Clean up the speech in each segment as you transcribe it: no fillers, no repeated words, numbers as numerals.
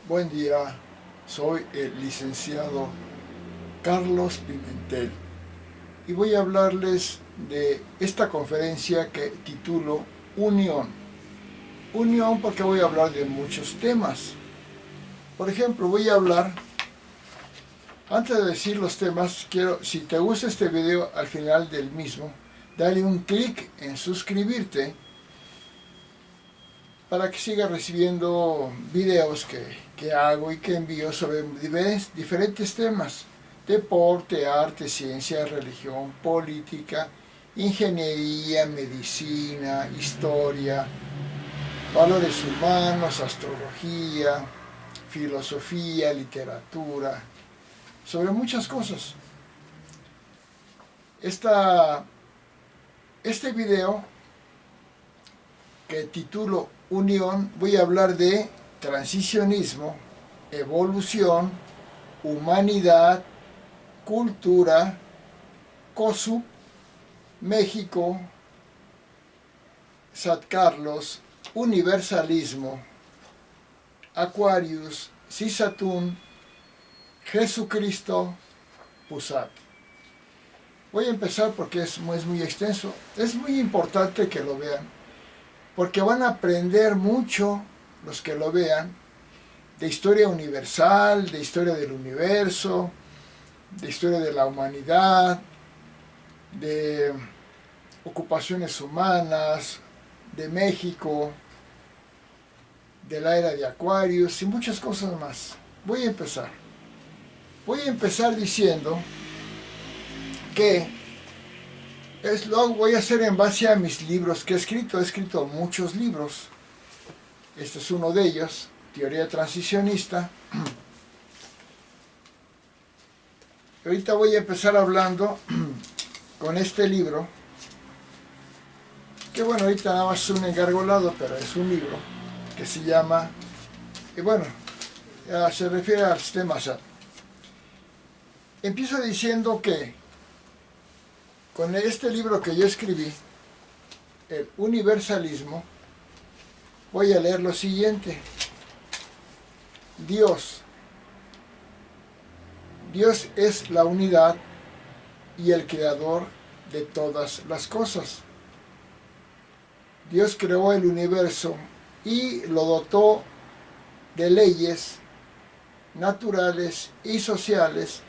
Buen día, soy el licenciado Carlos Pimentel y voy a hablarles de esta conferencia que titulo Unión. Unión porque voy a hablar de muchos temas. Por ejemplo, voy a hablar, antes de decir los temas, si te gusta este video, al final del mismo, dale un clic en suscribirte para que siga recibiendo videos que hago y que envío sobre diferentes temas: deporte, arte, ciencia, religión, política, ingeniería, medicina, historia, valores humanos, astrología, filosofía, literatura, sobre muchas cosas. Este video que titulo Unión, voy a hablar de transicionismo, evolución, humanidad, cultura, COSUP, México, San Carlos, universalismo, Aquarius, Cisatún, Jesucristo, Pusat. Voy a empezar porque es muy extenso. Es muy importante que lo vean, porque van a aprender mucho los que lo vean de historia universal, de historia del universo, de historia de la humanidad, de ocupaciones humanas, de México, de la era de Aquarius y muchas cosas más. Voy a empezar diciendo que lo voy a hacer en base a mis libros que he escrito muchos libros. Este es uno de ellos, Teoría Transicionista. Ahorita voy a empezar hablando con este libro, que bueno, ahorita nada más es un engargolado, pero es un libro que se llama, y bueno, se refiere al sistema SAT. Empiezo diciendo que con este libro que yo escribí, el universalismo, voy a leer lo siguiente. Dios es la unidad y el creador de todas las cosas. Dios creó el universo y lo dotó de leyes naturales y sociales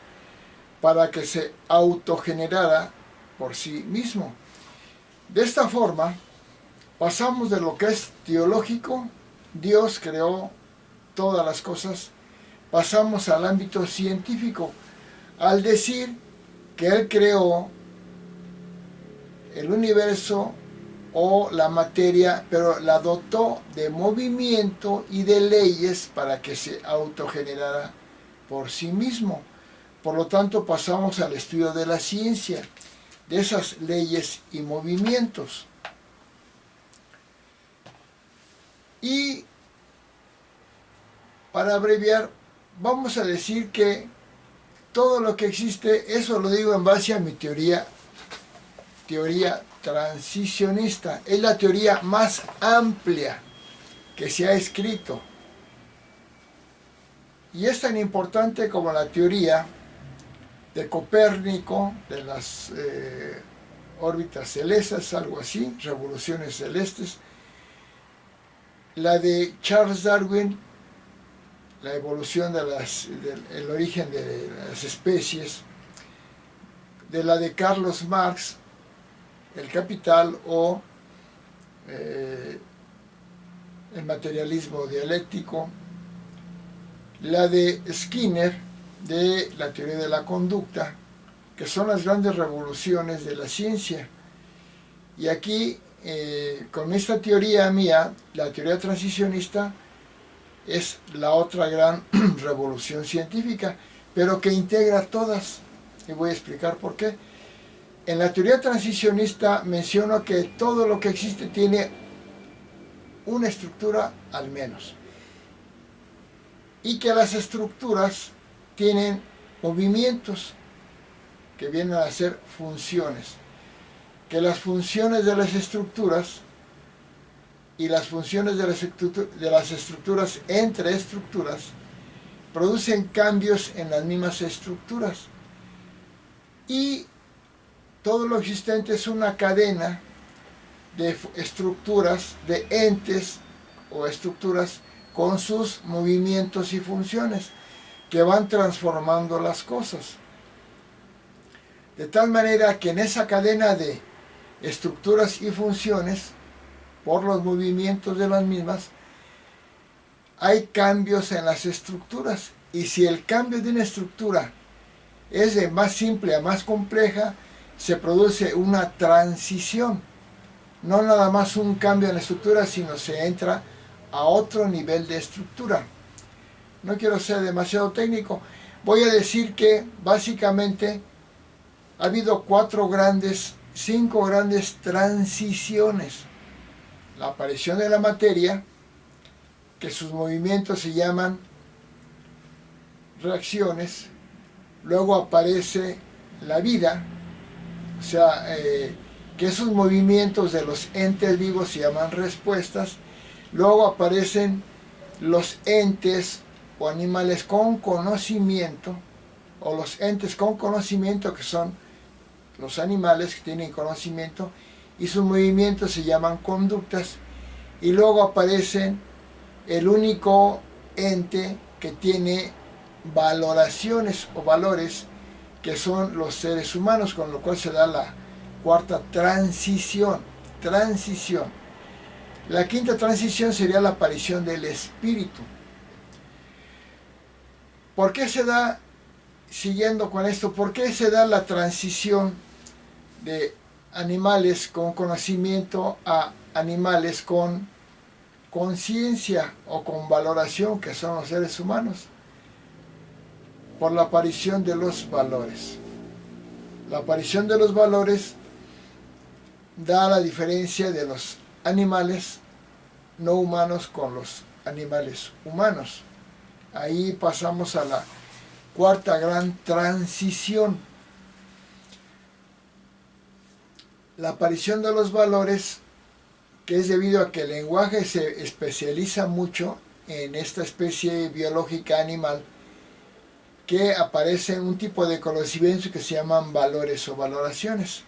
para que se autogenerara por sí mismo. De esta forma, pasamos de lo que es teológico, Dios creó todas las cosas, pasamos al ámbito científico, al decir que Él creó el universo o la materia, pero la dotó de movimiento y de leyes para que se autogenerara por sí mismo. Por lo tanto, pasamos al estudio de la ciencia, de esas leyes y movimientos. Y para abreviar, vamos a decir que todo lo que existe, eso lo digo en base a mi teoría transicionista. Es la teoría más amplia que se ha escrito. Y es tan importante como la teoría de Copérnico, de las órbitas celestes, algo así, revoluciones celestes, la de Charles Darwin, la evolución el origen de las especies, de la de Carlos Marx, el Capital, o el materialismo dialéctico, la de Skinner, de la teoría de la conducta, que son las grandes revoluciones de la ciencia. Y aquí, con esta teoría mía, la teoría transicionista, es la otra gran revolución científica, pero que integra todas, y voy a explicar por qué. En la teoría transicionista menciono que todo lo que existe tiene una estructura al menos, y que las estructuras tienen movimientos que vienen a ser funciones, que las funciones de las estructuras y las funciones de las estructuras entre estructuras producen cambios en las mismas estructuras. Y todo lo existente es una cadena de estructuras, de entes o estructuras con sus movimientos y funciones que van transformando las cosas. De tal manera que en esa cadena de estructuras y funciones, por los movimientos de las mismas, hay cambios en las estructuras. Y si el cambio de una estructura es de más simple a más compleja, se produce una transición. No nada más un cambio en la estructura, sino se entra a otro nivel de estructura. No quiero ser demasiado técnico. Voy a decir que básicamente ha habido 5 grandes transiciones. La aparición de la materia, que sus movimientos se llaman reacciones. Luego aparece la vida, o sea, que esos movimientos de los entes vivos se llaman respuestas. Luego aparecen los entes o animales con conocimiento, o los entes con conocimiento, que son los animales que tienen conocimiento, y sus movimientos se llaman conductas. Y luego aparecen el único ente que tiene valoraciones o valores, que son los seres humanos, con lo cual se da la cuarta transición. La quinta transición sería la aparición del espíritu. ¿Por qué se da, siguiendo con esto, por qué se da la transición de animales con conocimiento a animales con conciencia o con valoración, que son los seres humanos? Por la aparición de los valores. La aparición de los valores da la diferencia de los animales no humanos con los animales humanos. Ahí pasamos a la cuarta gran transición. La aparición de los valores, que es debido a que el lenguaje se especializa mucho en esta especie biológica animal, que aparece un tipo de conocimiento que se llaman valores o valoraciones.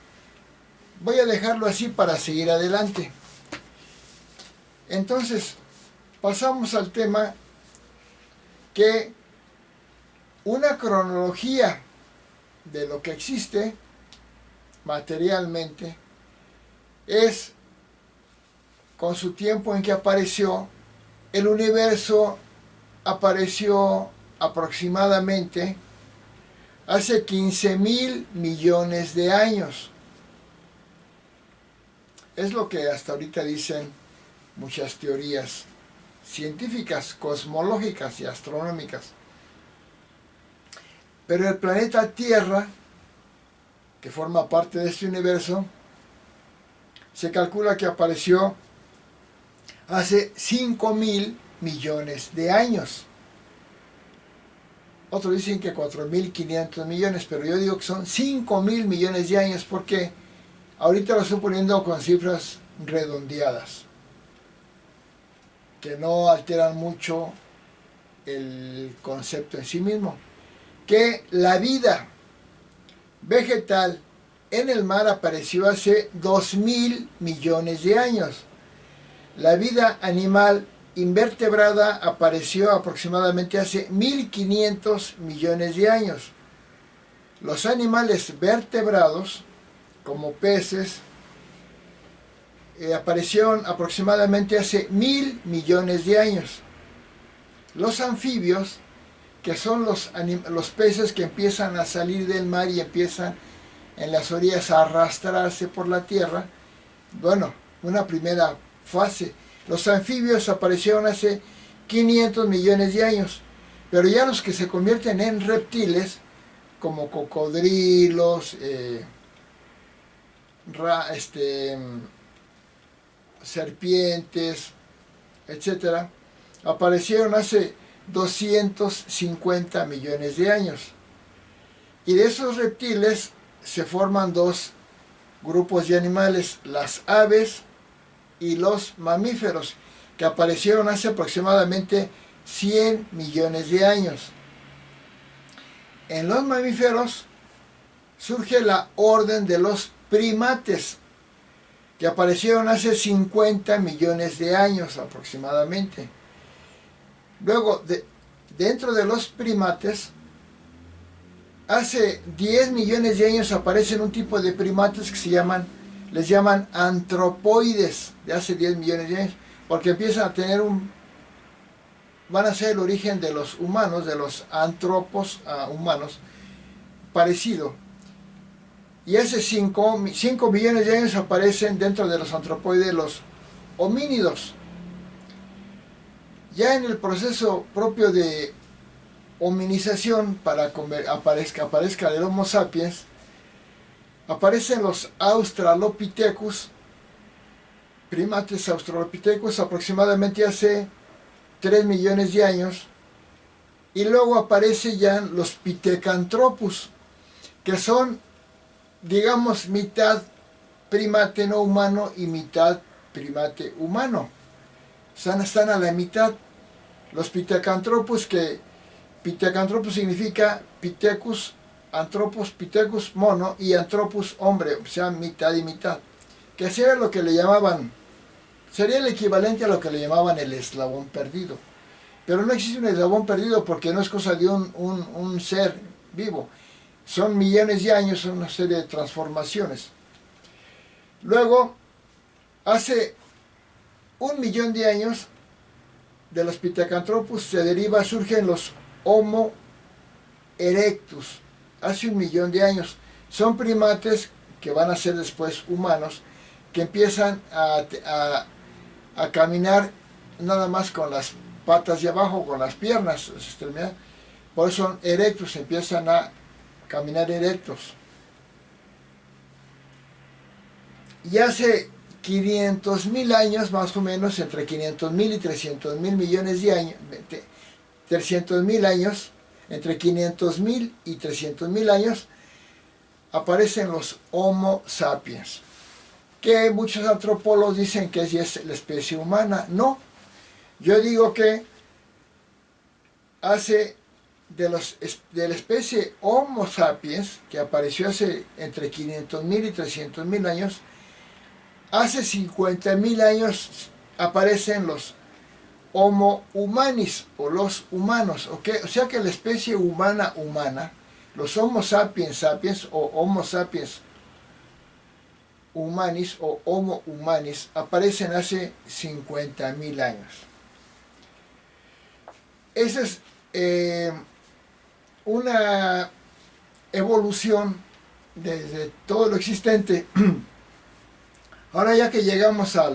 Voy a dejarlo así para seguir adelante. Entonces, pasamos al tema que una cronología de lo que existe materialmente es con su tiempo en que apareció. El universo apareció aproximadamente hace 15.000 millones de años. Es lo que hasta ahorita dicen muchas teorías científicas, cosmológicas y astronómicas. Pero el planeta Tierra, que forma parte de este universo, se calcula que apareció hace 5.000 millones de años. Otros dicen que 4.500 millones, pero yo digo que son 5.000 millones de años, porque ahorita lo estoy poniendo con cifras redondeadas, que no alteran mucho el concepto en sí mismo. Que la vida vegetal en el mar apareció hace 2.000 millones de años. La vida animal invertebrada apareció aproximadamente hace 1.500 millones de años. Los animales vertebrados, como peces, aparecieron aproximadamente hace 1.000 millones de años. Los anfibios, que son los peces que empiezan a salir del mar y empiezan en las orillas a arrastrarse por la tierra, bueno, una primera fase. Los anfibios aparecieron hace 500 millones de años, pero ya los que se convierten en reptiles, como cocodrilos, serpientes, etc., aparecieron hace 250 millones de años. Y de esos reptiles se forman dos grupos de animales, las aves y los mamíferos, que aparecieron hace aproximadamente 100 millones de años. En los mamíferos surge la orden de los primates, que aparecieron hace 50 millones de años aproximadamente. Luego, dentro de los primates, hace 10 millones de años aparecen un tipo de primates que les llaman antropoides, de hace 10 millones de años, porque empiezan a tener van a ser el origen de los humanos, de los antropos humanos, parecido. Y hace 5 millones de años aparecen dentro de los antropoides los homínidos. Ya en el proceso propio de hominización, para que aparezca el Homo sapiens, aparecen los Australopithecus, primates Australopithecus, aproximadamente hace 3 millones de años, y luego aparecen ya los Pithecanthropus, que son, digamos, mitad primate no humano y mitad primate humano. Están a la mitad. Los Pithecanthropus, que Pithecanthropus significa Pithecus, Anthropus, Pithecus mono y Anthropus hombre, o sea, mitad y mitad. Que sería lo que le llamaban, sería el equivalente a lo que le llamaban el eslabón perdido. Pero no existe un eslabón perdido porque no es cosa de un ser vivo. Son millones de años, son una serie de transformaciones. Luego, hace 1 millón de años, de los Pithecanthropus surgen los Homo erectus. Hace 1 millón de años. Son primates que van a ser después humanos, que empiezan a caminar nada más con las patas de abajo, con las piernas, las extremidades. Por eso son erectus, empiezan a caminar erectos. Y hace 500.000 años, más o menos, entre 500.000 y 300.000 millones de años, 300.000 años, entre 500.000 y 300.000 años, aparecen los Homo sapiens, que muchos antropólogos dicen que es la especie humana. No, yo digo que hace de la especie Homo sapiens, que apareció hace entre 500.000 y 300.000 años, hace 50.000 años aparecen los Homo humanis, o los humanos, o sea que la especie humana, los Homo sapiens sapiens, o Homo sapiens humanis, o Homo humanis, aparecen hace 50.000 años. Esa es una evolución desde todo lo existente. Ahora, ya que llegamos a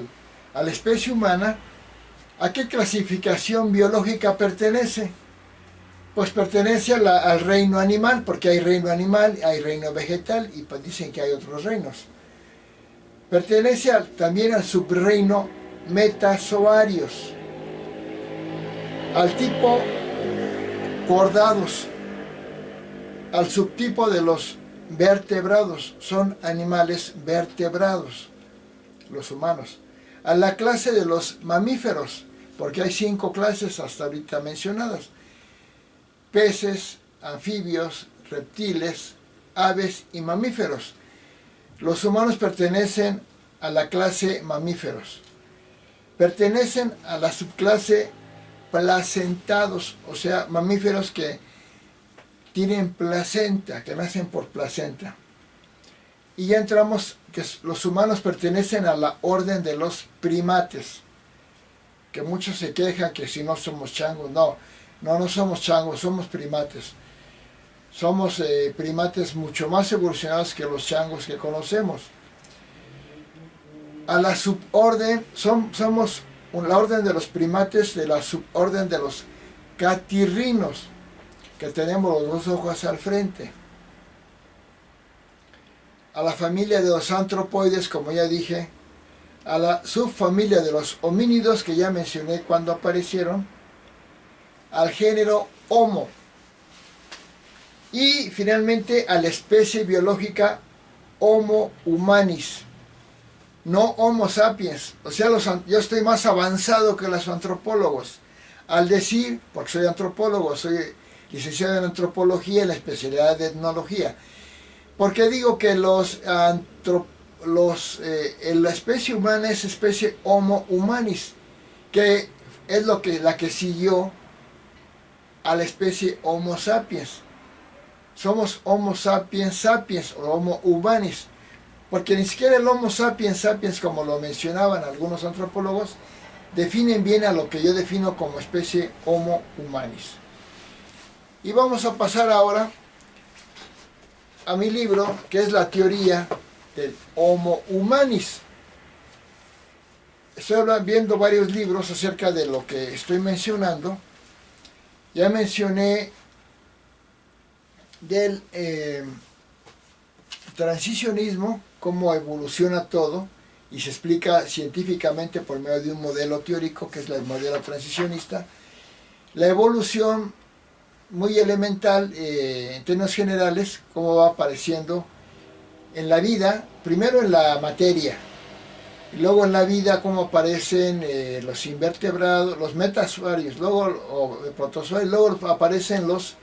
la especie humana, ¿a qué clasificación biológica pertenece? Pues pertenece al reino animal, porque hay reino animal, hay reino vegetal, y pues dicen que hay otros reinos. Pertenece también al subreino Metazoarios, al tipo Chordados, al subtipo de los vertebrados, son animales vertebrados, los humanos, a la clase de los mamíferos, porque hay 5 clases hasta ahorita mencionadas: peces, anfibios, reptiles, aves y mamíferos. Los humanos pertenecen a la clase mamíferos. Pertenecen a la subclase placentados, o sea, mamíferos que tienen placenta, que nacen por placenta. Y ya entramos, que los humanos pertenecen a la orden de los primates, que muchos se quejan que si no somos changos. No somos changos, somos primates. Somos primates mucho más evolucionados que los changos que conocemos. A la suborden, somos la orden de los primates de la suborden de los catirrinos, que tenemos los 2 ojos al frente. A la familia de los antropoides, como ya dije, a la subfamilia de los homínidos, que ya mencioné cuando aparecieron, al género Homo, y finalmente a la especie biológica Homo humanis, no Homo sapiens. O sea, yo estoy más avanzado que los antropólogos. al decir, porque soy antropólogo, soy licenciado en antropología en la especialidad de etnología, porque digo que la especie humana es especie Homo humanis, que es la que siguió a la especie Homo sapiens. Somos Homo sapiens sapiens o Homo humanis, porque ni siquiera el Homo sapiens sapiens, como lo mencionaban algunos antropólogos, definen bien a lo que yo defino como especie Homo humanis. Y vamos a pasar ahora a mi libro, que es la teoría del Homo humanis. Estoy viendo varios libros acerca de lo que estoy mencionando. Ya mencioné del transicionismo, cómo evoluciona todo, y se explica científicamente por medio de un modelo teórico, que es el modelo transicionista. La evolución muy elemental, en términos generales, cómo va apareciendo en la vida, primero en la materia, y luego en la vida cómo aparecen los invertebrados, los metazoarios, luego protozoarios, luego aparecen los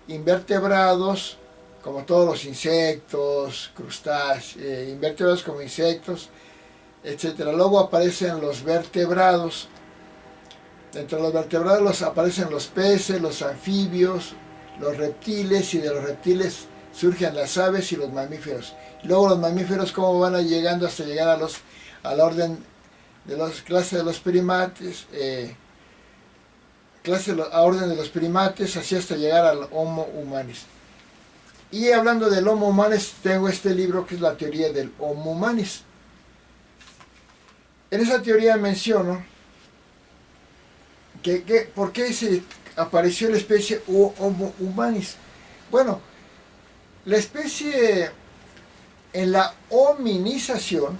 invertebrados, como todos los insectos, crustáceos, invertebrados como insectos, etcétera. Luego aparecen los vertebrados. Dentro de los vertebrados aparecen los peces, los anfibios, los reptiles, y de los reptiles surgen las aves y los mamíferos. Y luego los mamíferos cómo van llegando hasta llegar a la orden de las clases de los primates, a orden de los primates, así hasta llegar al Homo humanis. Y hablando del Homo humanis, tengo este libro que es la teoría del Homo humanis. En esa teoría menciono ¿por qué se apareció la especie Homo humanis? Bueno, la especie en la hominización,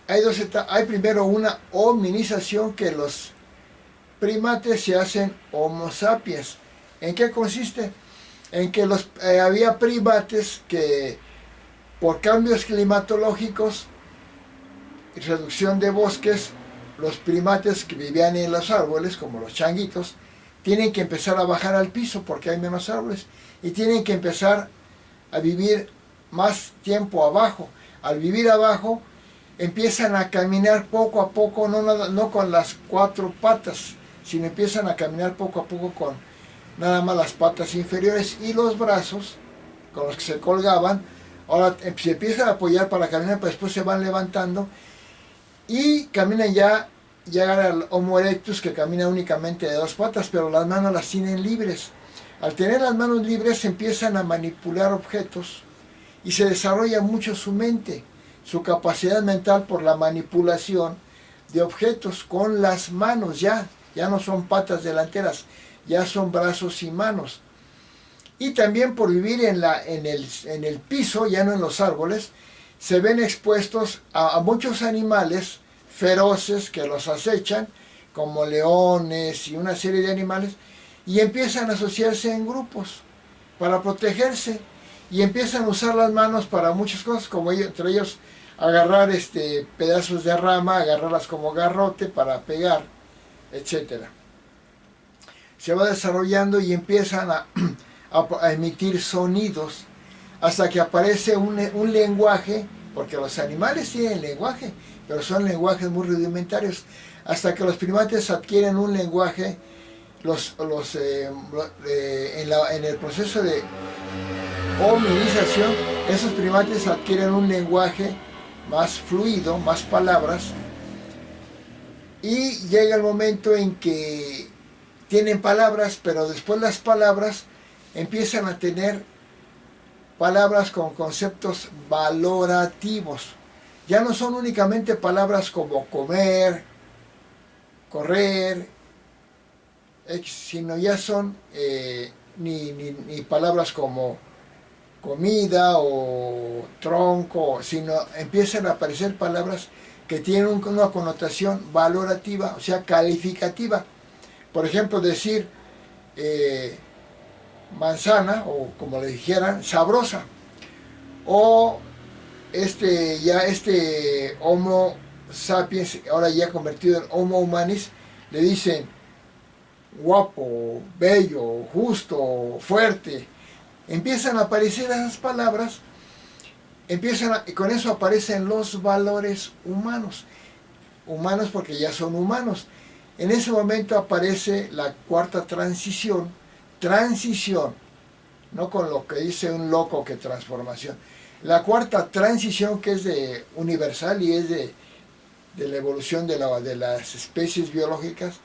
hay primero una hominización, que los primates se hacen Homo sapiens. ¿En qué consiste? En que había primates que por cambios climatológicos y reducción de bosques, los primates que vivían en los árboles, como los changuitos, tienen que empezar a bajar al piso porque hay menos árboles, y tienen que empezar a vivir más tiempo abajo. Al vivir abajo, empiezan a caminar poco a poco, no con las 4 patas, sino empiezan a caminar poco a poco con nada más las patas inferiores y los brazos, con los que se colgaban. Ahora se empiezan a apoyar para caminar, pero después se van levantando y caminan llegan al Homo erectus, que camina únicamente de 2 patas, pero las manos las tienen libres. Al tener las manos libres empiezan a manipular objetos y se desarrolla mucho su mente, su capacidad mental por la manipulación de objetos con las manos. Ya no son patas delanteras, ya son brazos y manos. Y también por vivir en el piso, ya no en los árboles, se ven expuestos a muchos animales feroces que los acechan, como leones y una serie de animales, y empiezan a asociarse en grupos para protegerse, y empiezan a usar las manos para muchas cosas, como entre ellos agarrar pedazos de rama, agarrarlas como garrote para pegar, etc. Se va desarrollando y empiezan a emitir sonidos hasta que aparece un lenguaje, porque los animales tienen lenguaje, pero son lenguajes muy rudimentarios, hasta que los primates adquieren un lenguaje. En el proceso de hominización, esos primates adquieren un lenguaje más fluido, más palabras, y llega el momento en que tienen palabras, pero después las palabras empiezan a tener palabras con conceptos valorativos. Ya no son únicamente palabras como comer, correr, sino ya son ni palabras como comida o tronco, sino empiezan a aparecer palabras que tienen una connotación valorativa, o sea, calificativa. Por ejemplo, decir manzana, o como le dijeran, sabrosa. O Homo sapiens, ahora ya convertido en Homo humanis, le dicen guapo, bello, justo, fuerte, empiezan a aparecer esas palabras, y con eso aparecen los valores humanos. Humanos porque ya son humanos. En ese momento aparece la cuarta transición, no con lo que dice un loco que transformación. La cuarta transición, que es de universal y es de la evolución de las especies biológicas,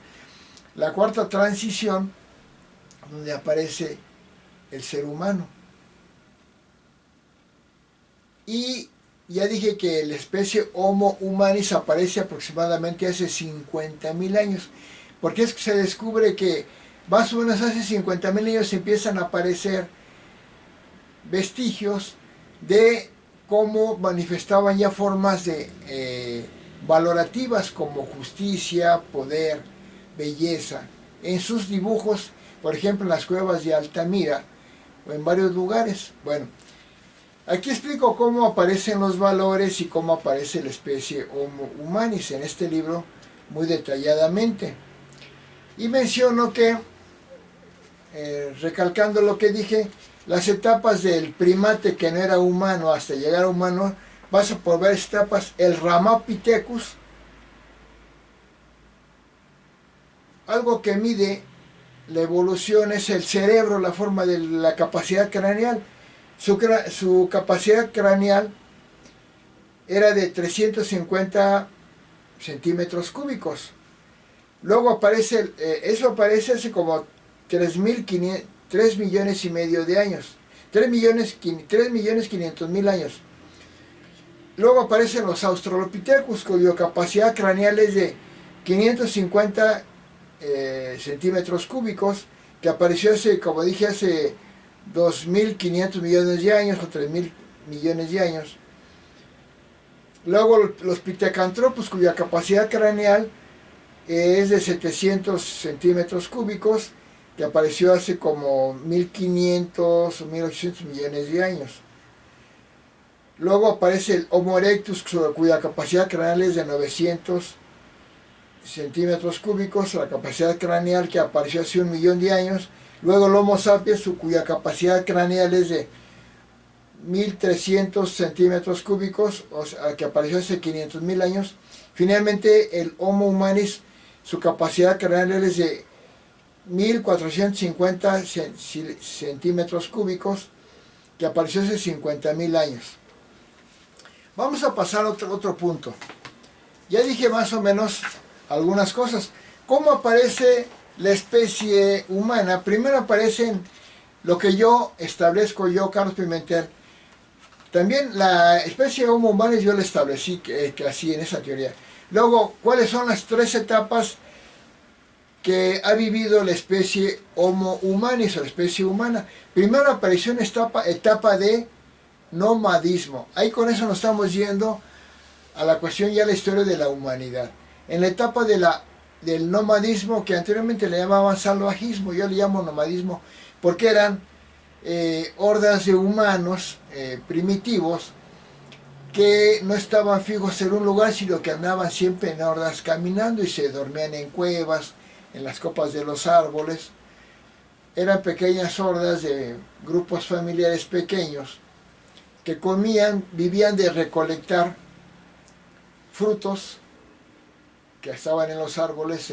la cuarta transición donde aparece el ser humano. Y ya dije que la especie Homo humanis aparece aproximadamente hace 50.000 años, porque es que se descubre que más o menos hace 50.000 años empiezan a aparecer vestigios de cómo manifestaban ya formas de valorativas como justicia, poder, belleza, en sus dibujos, por ejemplo en las cuevas de Altamira o en varios lugares. Bueno, aquí explico cómo aparecen los valores y cómo aparece la especie Homo humanis en este libro muy detalladamente. Y menciono que, recalcando lo que dije, las etapas del primate que no era humano hasta llegar a humano, vas a poder ver etapas. El Ramapithecus, algo que mide la evolución es el cerebro, la forma de la capacidad craneal. Su capacidad craneal era de 350 centímetros cúbicos. Luego aparece, eso aparece hace como 3 millones y medio de años. 3.500.000 años. Luego aparecen los Australopithecus, cuya capacidad craneal es de 550 centímetros cúbicos, que apareció hace, como dije, hace 2.500 millones de años o 3.000 millones de años. Luego los Pithecanthropus, cuya capacidad craneal es de 700 centímetros cúbicos, que apareció hace como 1.500 o 1.800 millones de años. Luego aparece el Homo erectus, cuya capacidad craneal es de 900 centímetros cúbicos, la capacidad craneal que apareció hace 1 millón de años. Luego el Homo sapiens, cuya capacidad craneal es de 1.300 centímetros cúbicos, o sea, que apareció hace 500.000 años. Finalmente el Homo humanis, su capacidad craneal es de 1.450 centímetros cúbicos, que apareció hace 50.000 años. Vamos a pasar a otro punto. Ya dije más o menos algunas cosas. ¿Cómo aparece la especie humana? Primero aparecen lo que yo establezco, Carlos Pimentel. También la especie Homo humanis yo la establecí que así en esa teoría. Luego, ¿cuáles son las 3 etapas que ha vivido la especie Homo humanis o la especie humana? Primero apareció una etapa de nomadismo. Ahí con eso nos estamos yendo a la cuestión ya la historia de la humanidad. En la etapa del nomadismo, que anteriormente le llamaban salvajismo, yo le llamo nomadismo, porque eran hordas de humanos primitivos que no estaban fijos en un lugar, sino que andaban siempre en hordas caminando y se dormían en cuevas, en las copas de los árboles. Eran pequeñas hordas de grupos familiares pequeños que comían, vivían de recolectar frutos que estaban en los árboles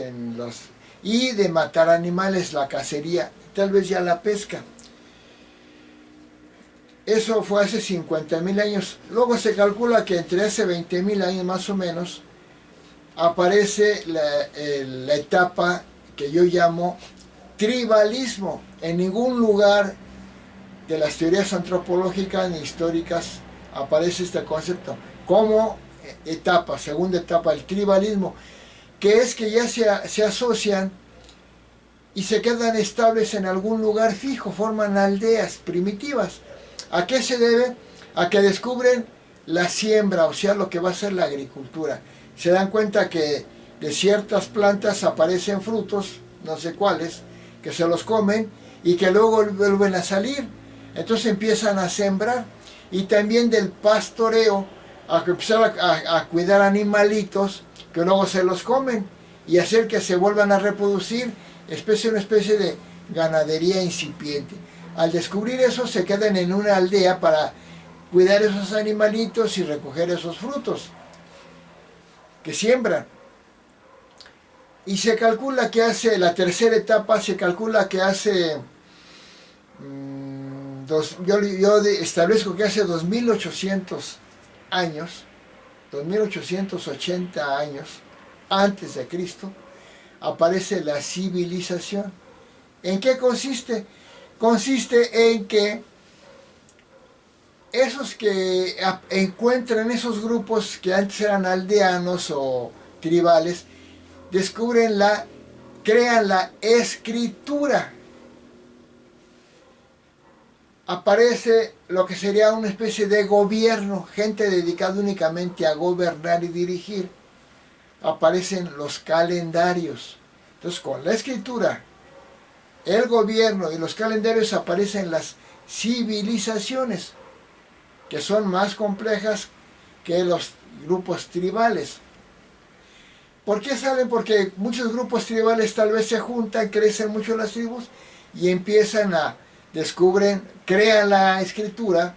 y de matar animales, la cacería, tal vez ya la pesca. Eso fue hace 50.000 años. Luego se calcula que entre hace 20.000 años más o menos aparece la etapa que yo llamo tribalismo. En ningún lugar de las teorías antropológicas ni históricas aparece este concepto como etapa, segunda etapa, el tribalismo, que es que ya se asocian y se quedan estables en algún lugar fijo, forman aldeas primitivas. ¿A qué se debe? A que descubren la siembra, o sea, lo que va a ser la agricultura. Se dan cuenta que de ciertas plantas aparecen frutos, no sé cuáles, que se los comen y que luego vuelven a salir. Entonces empiezan a sembrar. Y también del pastoreo, a empezar a cuidar animalitos que luego se los comen y hacer que se vuelvan a reproducir una especie de ganadería incipiente. Al descubrir eso se quedan en una aldea para cuidar esos animalitos y recoger esos frutos que siembran. Y se calcula que hace, la tercera etapa, se calcula que hace, yo establezco que hace 2800 años, 2880 años antes de Cristo, aparece la civilización. ¿En qué consiste? Consiste en que esos que encuentran esos grupos que antes eran aldeanos o tribales, crean la escritura. Aparece lo que sería una especie de gobierno, gente dedicada únicamente a gobernar y dirigir. Aparecen los calendarios. Entonces, con la escritura, el gobierno y los calendarios, aparecen las civilizaciones, que son más complejas que los grupos tribales. ¿Por qué salen? Porque muchos grupos tribales tal vez se juntan, crecen mucho las tribus y empiezan a crean la escritura,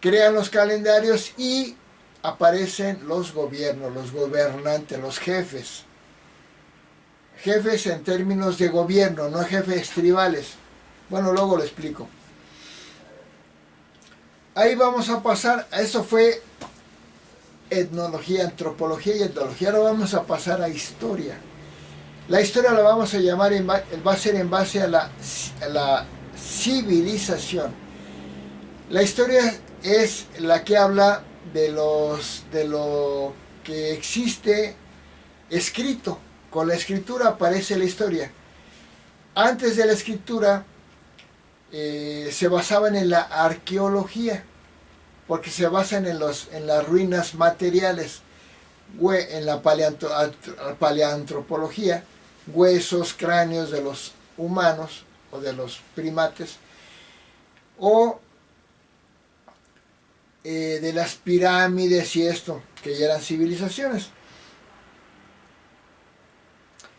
crean los calendarios y aparecen los gobiernos, los gobernantes, los jefes. Jefes en términos de gobierno, no jefes tribales. Bueno, luego lo explico. Ahí vamos a pasar, eso fue etnología, antropología y etnología. Ahora vamos a pasar a historia. La historia la vamos a llamar, va a ser en base a la civilización. La historia es la que habla de lo que existe escrito. Con la escritura aparece la historia. Antes de la escritura se basaban en la arqueología, porque se basan en las ruinas materiales, en la paleantropología, huesos, cráneos de los humanos o de los primates, o de las pirámides y esto, que ya eran civilizaciones.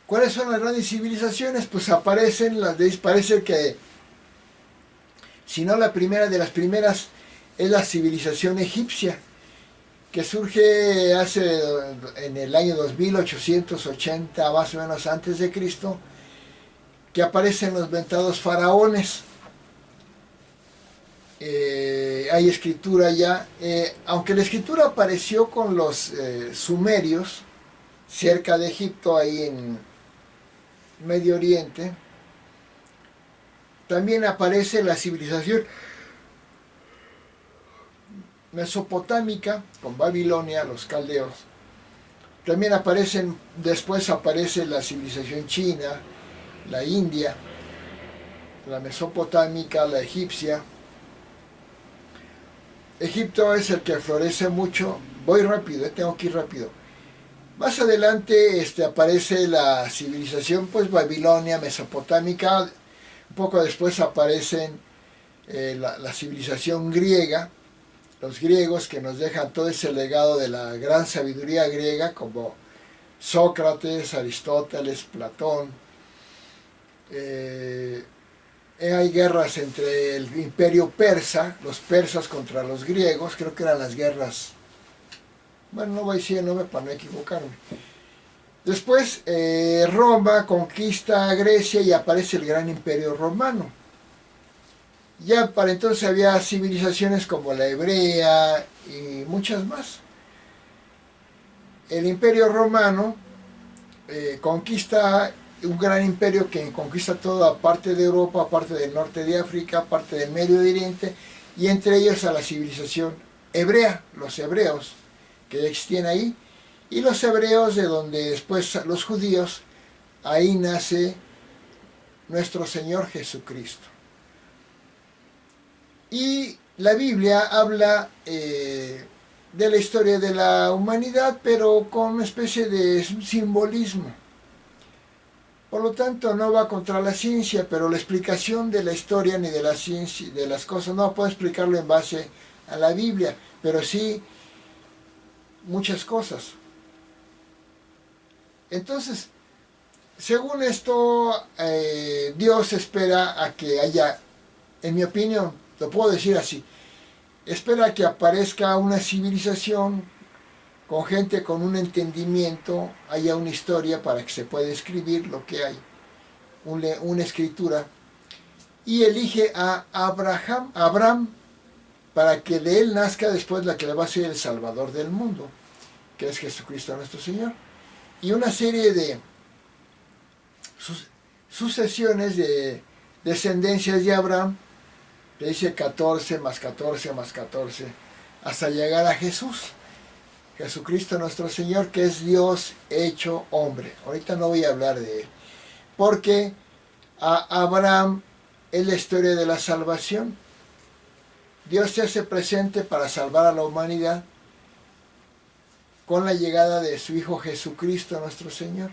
¿Cuáles son las grandes civilizaciones? Pues parece que, si no la primera de las primeras, es la civilización egipcia, que surge en el año 2880, más o menos antes de Cristo, que aparecen los mentados faraones. Hay escritura ya, aunque la escritura apareció con los sumerios, cerca de Egipto, ahí en Medio Oriente, también aparece la civilización mesopotámica, con Babilonia, los caldeos. También después aparece la civilización china, la india, la mesopotámica, la egipcia. Egipto es el que florece mucho. Voy rápido, tengo que ir rápido. Más adelante aparece la civilización Babilonia, mesopotámica. Un poco después aparecen la civilización griega, los griegos, que nos dejan todo ese legado de la gran sabiduría griega, como Sócrates, Aristóteles, Platón. Hay guerras entre el imperio persa, los persas contra los griegos, creo que eran las guerras, bueno, no voy a decir el nombre para no equivocarme. Después Roma conquista Grecia y aparece el gran imperio romano. Ya para entonces había civilizaciones como la hebrea y muchas más. El imperio romano conquista un gran imperio que conquista toda parte de Europa, parte del norte de África, parte del Medio Oriente, y entre ellos a la civilización hebrea, los hebreos que existían ahí, y los hebreos de donde después los judíos. Ahí nace nuestro Señor Jesucristo. Y la Biblia habla de la historia de la humanidad, pero con una especie de simbolismo. Por lo tanto, no va contra la ciencia, pero la explicación de la historia ni de la ciencia, de las cosas, no puedo explicarlo en base a la Biblia, pero sí muchas cosas. Entonces, según esto, Dios espera a que haya, en mi opinión, lo puedo decir así, espera que aparezca una civilización con gente con un entendimiento, haya una historia para que se pueda escribir lo que hay, una escritura, y elige a Abraham, para que de él nazca después la que le va a ser el Salvador del mundo, que es Jesucristo nuestro Señor, y una serie de sucesiones de descendencias de Abraham, que dice 14 más 14 más 14, hasta llegar a Jesús, Jesucristo nuestro Señor, que es Dios hecho hombre. Ahorita no voy a hablar de él, porque a Abraham es la historia de la salvación. Dios se hace presente para salvar a la humanidad con la llegada de su Hijo Jesucristo nuestro Señor.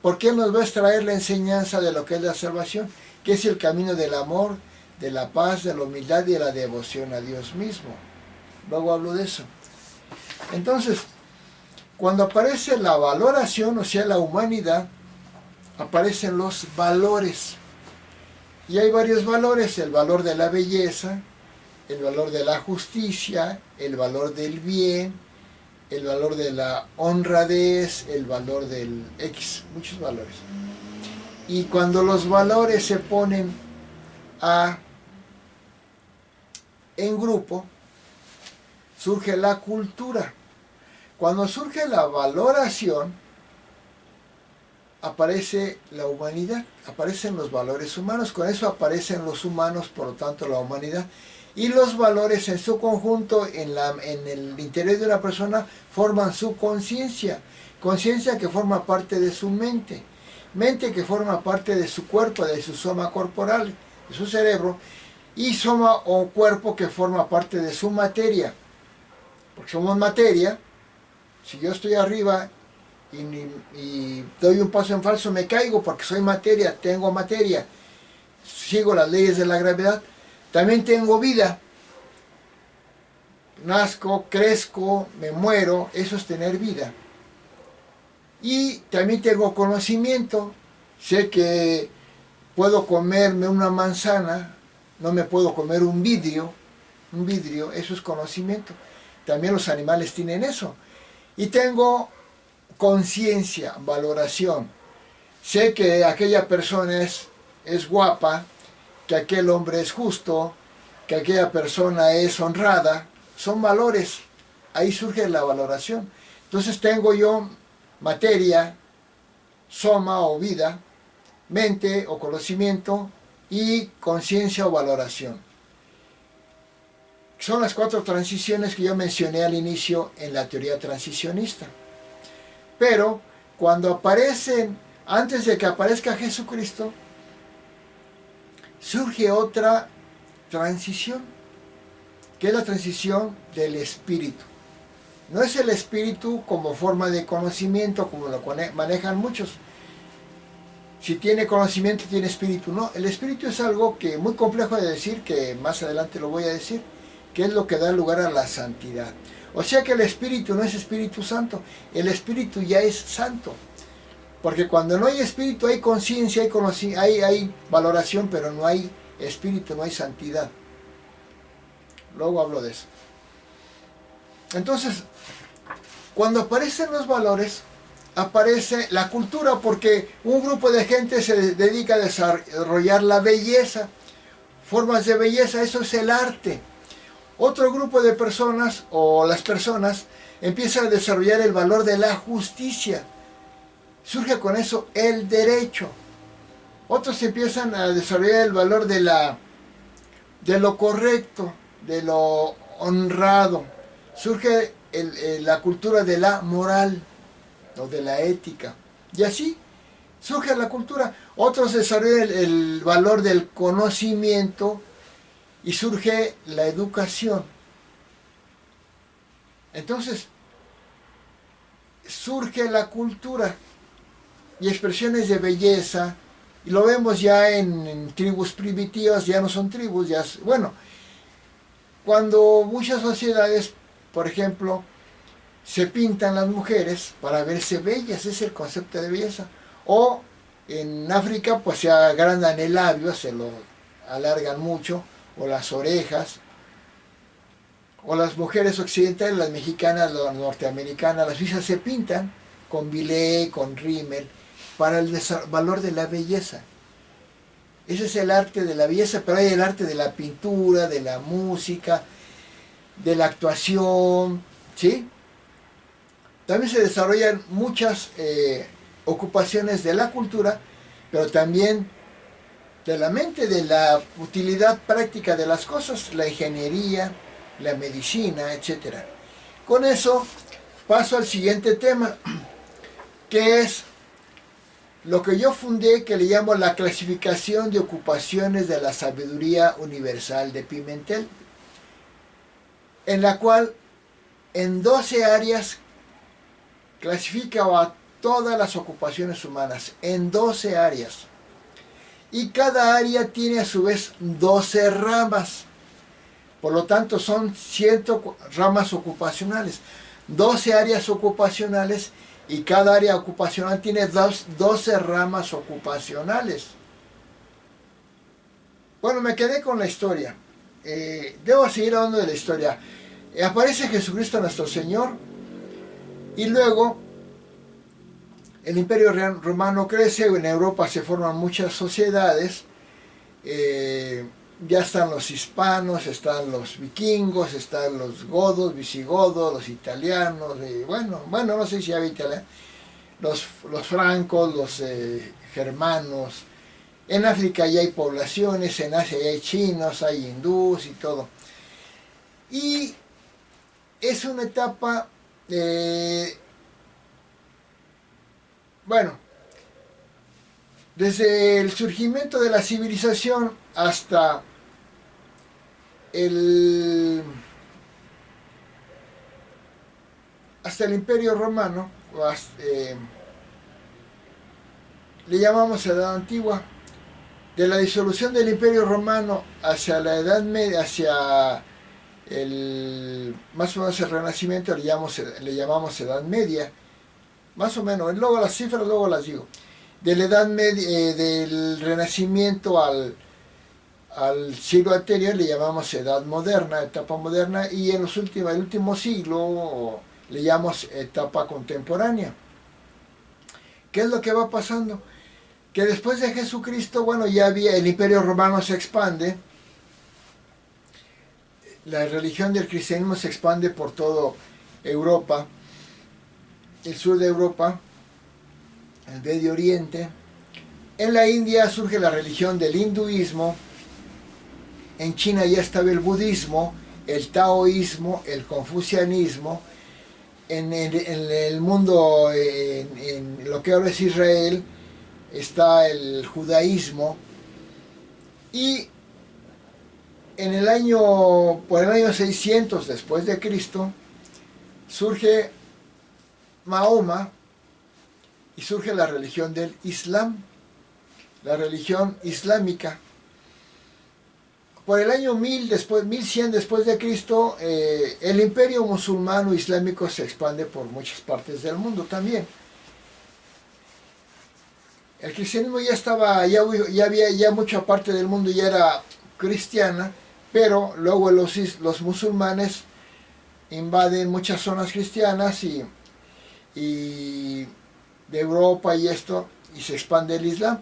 Porque Él nos va a extraer la enseñanza de lo que es la salvación, que es el camino del amor, de la paz, de la humildad y de la devoción a Dios mismo. Luego hablo de eso. Entonces, cuando aparece la valoración, o sea, la humanidad, aparecen los valores. Y hay varios valores: el valor de la belleza, el valor de la justicia, el valor del bien, el valor de la honradez, el valor del X, muchos valores. Y cuando los valores se ponen en grupo, surge la cultura. Cuando surge la valoración, aparece la humanidad, aparecen los valores humanos, con eso aparecen los humanos, por lo tanto la humanidad. Y los valores en su conjunto, en el interior de una persona, forman su conciencia. Conciencia que forma parte de su mente. Mente que forma parte de su cuerpo, de su soma corporal, de su cerebro. Y soma o cuerpo que forma parte de su materia. Porque somos materia. Si yo estoy arriba y doy un paso en falso, me caigo porque soy materia, tengo materia. Sigo las leyes de la gravedad. También tengo vida, nazco, crezco, me muero, eso es tener vida. Y también tengo conocimiento, sé que puedo comerme una manzana, no me puedo comer un vidrio, eso es conocimiento. También los animales tienen eso. Y tengo conciencia, valoración. Sé que aquella persona es guapa, que aquel hombre es justo, que aquella persona es honrada. Son valores, ahí surge la valoración. Entonces tengo yo materia, soma o vida, mente o conocimiento y conciencia o valoración. Son las 4 transiciones que yo mencioné al inicio en la teoría transicionista. Pero cuando aparecen, antes de que aparezca Jesucristo, surge otra transición, que es la transición del espíritu. No es el espíritu como forma de conocimiento, como lo manejan muchos. Si tiene conocimiento, tiene espíritu. No, el espíritu es algo que muy complejo de decir, que más adelante lo voy a decir, que es lo que da lugar a la santidad. O sea que el espíritu no es Espíritu Santo, el espíritu ya es santo. Porque cuando no hay espíritu hay conciencia, hay valoración, pero no hay espíritu, no hay santidad. Luego hablo de eso. Entonces, cuando aparecen los valores, aparece la cultura, porque un grupo de gente se dedica a desarrollar la belleza, formas de belleza, eso es el arte. Otro grupo de personas, o las personas, empiezan a desarrollar el valor de la justicia. Surge con eso el derecho. Otros empiezan a desarrollar el valor de lo correcto, de lo honrado. Surge la cultura de la moral o de la ética. Y así surge la cultura. Otros desarrollan el valor del conocimiento y surge la educación. Entonces, surge la cultura y expresiones de belleza, y lo vemos ya en tribus primitivas, ya no son tribus, bueno, cuando muchas sociedades, por ejemplo, se pintan las mujeres para verse bellas, ese es el concepto de belleza, o En África pues se agrandan el labio, se lo alargan mucho, o las orejas, o las mujeres occidentales, las mexicanas, las norteamericanas, las suizas se pintan con bilé, con rímel, para el valor de la belleza. Ese es el arte de la belleza, pero hay el arte de la pintura, de la música, de la actuación, ¿sí? También se desarrollan muchas ocupaciones de la cultura, pero también de la mente, de la utilidad práctica de las cosas, la ingeniería, la medicina, etc. Con eso paso al siguiente tema, que es lo que yo fundé, que le llamo la clasificación de ocupaciones de la sabiduría universal de Pimentel, en la cual en 12 áreas clasifica a todas las ocupaciones humanas, en 12 áreas. Y cada área tiene a su vez 12 ramas. Por lo tanto son 100 ramas ocupacionales, 12 áreas ocupacionales, y cada área ocupacional tiene 12 ramas ocupacionales. Bueno, me quedé con la historia. Debo seguir hablando de la historia. Aparece Jesucristo nuestro Señor, y luego el Imperio Romano crece, en Europa se forman muchas sociedades, ya están los hispanos, están los vikingos, están los godos, visigodos, los italianos, bueno, no sé si había italianos, los francos, los germanos. En África ya hay poblaciones, en Asia ya hay chinos, hay hindús y todo. Y es una etapa, bueno, desde el surgimiento de la civilización hasta el Imperio Romano, le llamamos Edad Antigua. De la disolución del Imperio Romano hacia la Edad Media, hacia más o menos el Renacimiento, le llamamos Edad Media, más o menos. Luego las cifras, luego las digo. De la Edad Media, del Renacimiento al siglo anterior le llamamos Edad Moderna, etapa moderna, y en el último siglo le llamamos etapa contemporánea. ¿Qué es lo que va pasando? Que después de Jesucristo, bueno, ya había, el Imperio Romano se expande, la religión del cristianismo se expande por toda Europa, el sur de Europa, el Medio Oriente. En la India surge la religión del hinduismo, en China ya estaba el budismo, el taoísmo, el confucianismo. En el mundo, en lo que ahora es Israel, está el judaísmo. Y por el año 600 después de Cristo, surge Mahoma y surge la religión del Islam, la religión islámica. Por el año 1100 después de Cristo, el imperio musulmano islámico se expande por muchas partes del mundo también. El cristianismo ya estaba, ya había mucha parte del mundo ya era cristiana, pero luego los musulmanes invaden muchas zonas cristianas y de Europa y esto, y se expande el Islam.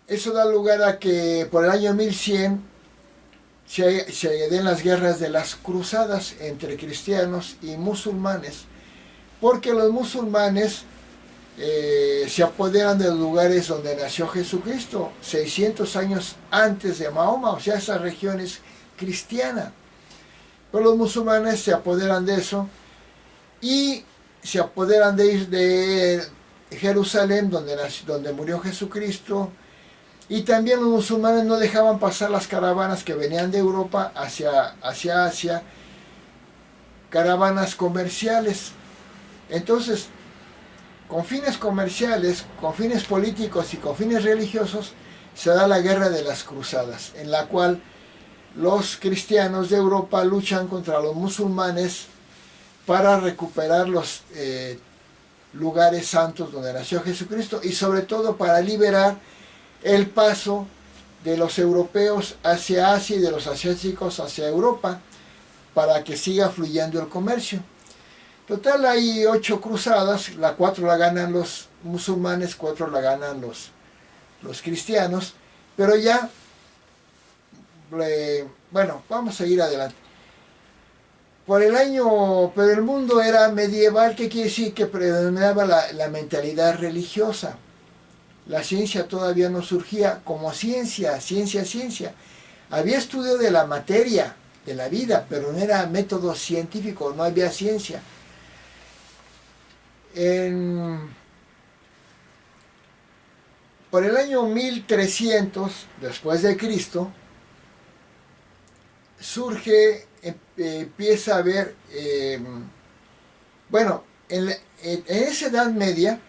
Eso da lugar a que por el año 1100 se den las guerras de las cruzadas entre cristianos y musulmanes, porque los musulmanes se apoderan de los lugares donde nació Jesucristo, 600 años antes de Mahoma, o sea, esa región es cristiana. Pero los musulmanes se apoderan de eso y se apoderan de Jerusalén, donde murió Jesucristo. Y también los musulmanes no dejaban pasar las caravanas que venían de Europa hacia Asia, caravanas comerciales. Entonces, con fines comerciales, con fines políticos y con fines religiosos, se da la guerra de las cruzadas, en la cual los cristianos de Europa luchan contra los musulmanes para recuperar lugares santos donde nació Jesucristo, y sobre todo para liberar el paso de los europeos hacia Asia y de los asiáticos hacia Europa, para que siga fluyendo el comercio. Total, hay 8 cruzadas, la 4 la ganan los musulmanes, 4 la ganan los cristianos, pero ya, bueno, vamos a ir adelante. Pero el mundo era medieval, ¿qué quiere decir? Que predominaba la mentalidad religiosa. La ciencia todavía no surgía como ciencia. Había estudio de la materia, de la vida, pero no era método científico, no había ciencia. Por el año 1300 después de Cristo, empieza a haber, bueno, en esa Edad Media,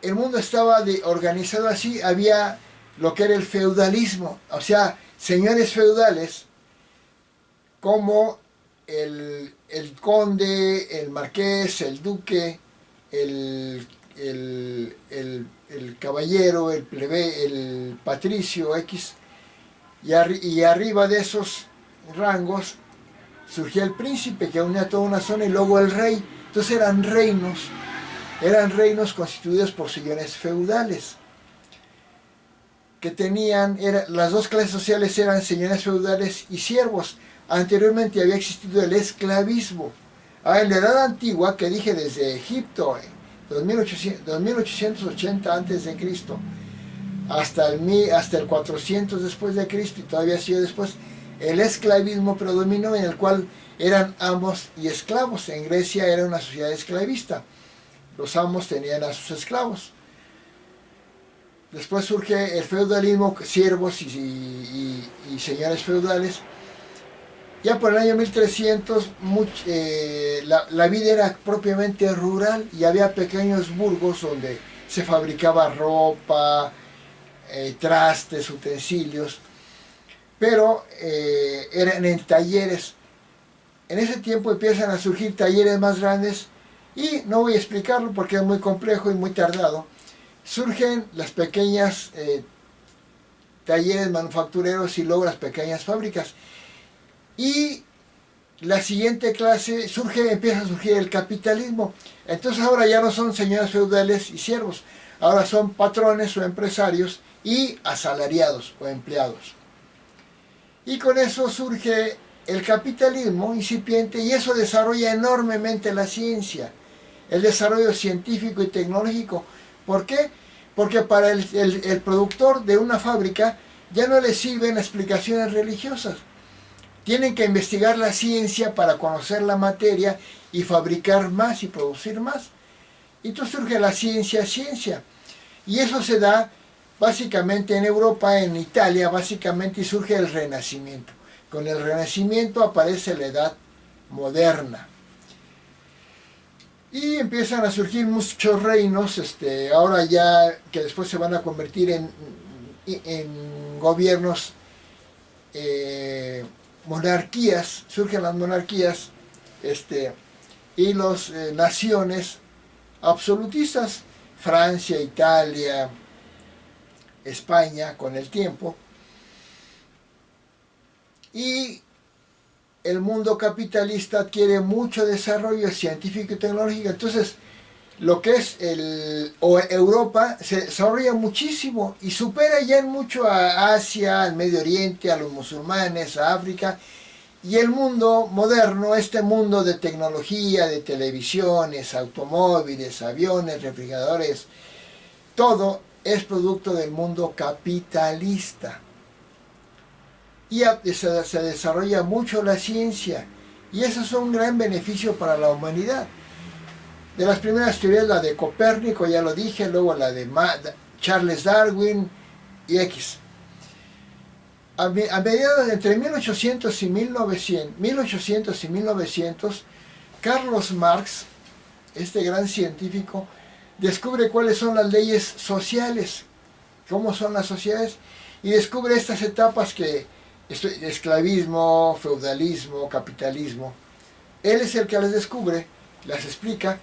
el mundo estaba organizado así, había lo que era el feudalismo, o sea, señores feudales como el conde, el marqués, el duque, el caballero, el plebe, el patricio X, y arriba de esos rangos surgía el príncipe que unía toda una zona, y luego el rey. Entonces eran reinos constituidos por señores feudales que tenían, las dos clases sociales eran señores feudales y siervos. Anteriormente había existido el esclavismo. En la Edad Antigua, que dije desde Egipto, 2880 a.C., hasta el 400 después de Cristo, y todavía sigue después, el esclavismo predominó, en el cual eran amos y esclavos. En Grecia era una sociedad esclavista. Los amos tenían a sus esclavos. Después surge el feudalismo, siervos y señores feudales. Ya por el año 1300 la vida era propiamente rural, y había pequeños burgos donde se fabricaba ropa, trastes, utensilios, pero eran en talleres. En ese tiempo empiezan a surgir talleres más grandes, y no voy a explicarlo porque es muy complejo y muy tardado. Surgen las pequeñas talleres manufactureros, y luego las pequeñas fábricas. Y la siguiente clase empieza a surgir el capitalismo. Entonces ahora ya no son señores feudales y siervos, ahora son patrones o empresarios y asalariados o empleados. Y con eso surge el capitalismo incipiente, y eso desarrolla enormemente la ciencia, el desarrollo científico y tecnológico. ¿Por qué? Porque para el productor de una fábrica ya no le sirven explicaciones religiosas. Tienen que investigar la ciencia para conocer la materia y fabricar más y producir más. Entonces surge la ciencia. Y eso se da básicamente en Europa, en Italia, básicamente, y surge el Renacimiento. Con el Renacimiento aparece la Edad Moderna. Y empiezan a surgir muchos reinos, ahora ya que después se van a convertir en gobiernos, monarquías, surgen las monarquías, y las naciones absolutistas, Francia, Italia, España, con el tiempo. Y el mundo capitalista adquiere mucho desarrollo científico y tecnológico. Entonces, lo que es Europa se desarrolla muchísimo y supera ya en mucho a Asia, al Medio Oriente, a los musulmanes, a África. Y el mundo moderno, este mundo de tecnología, de televisiones, automóviles, aviones, refrigeradores, todo es producto del mundo capitalista. Y se desarrolla mucho la ciencia, y eso es un gran beneficio para la humanidad. De las primeras teorías, la de Copérnico, ya lo dije, luego la de Charles Darwin y X. A mediados entre 1800 y 1900, Carlos Marx, este gran científico, descubre cuáles son las leyes sociales, cómo son las sociedades, y descubre estas etapas que esclavismo, feudalismo, capitalismo. Él es el que las descubre, las explica,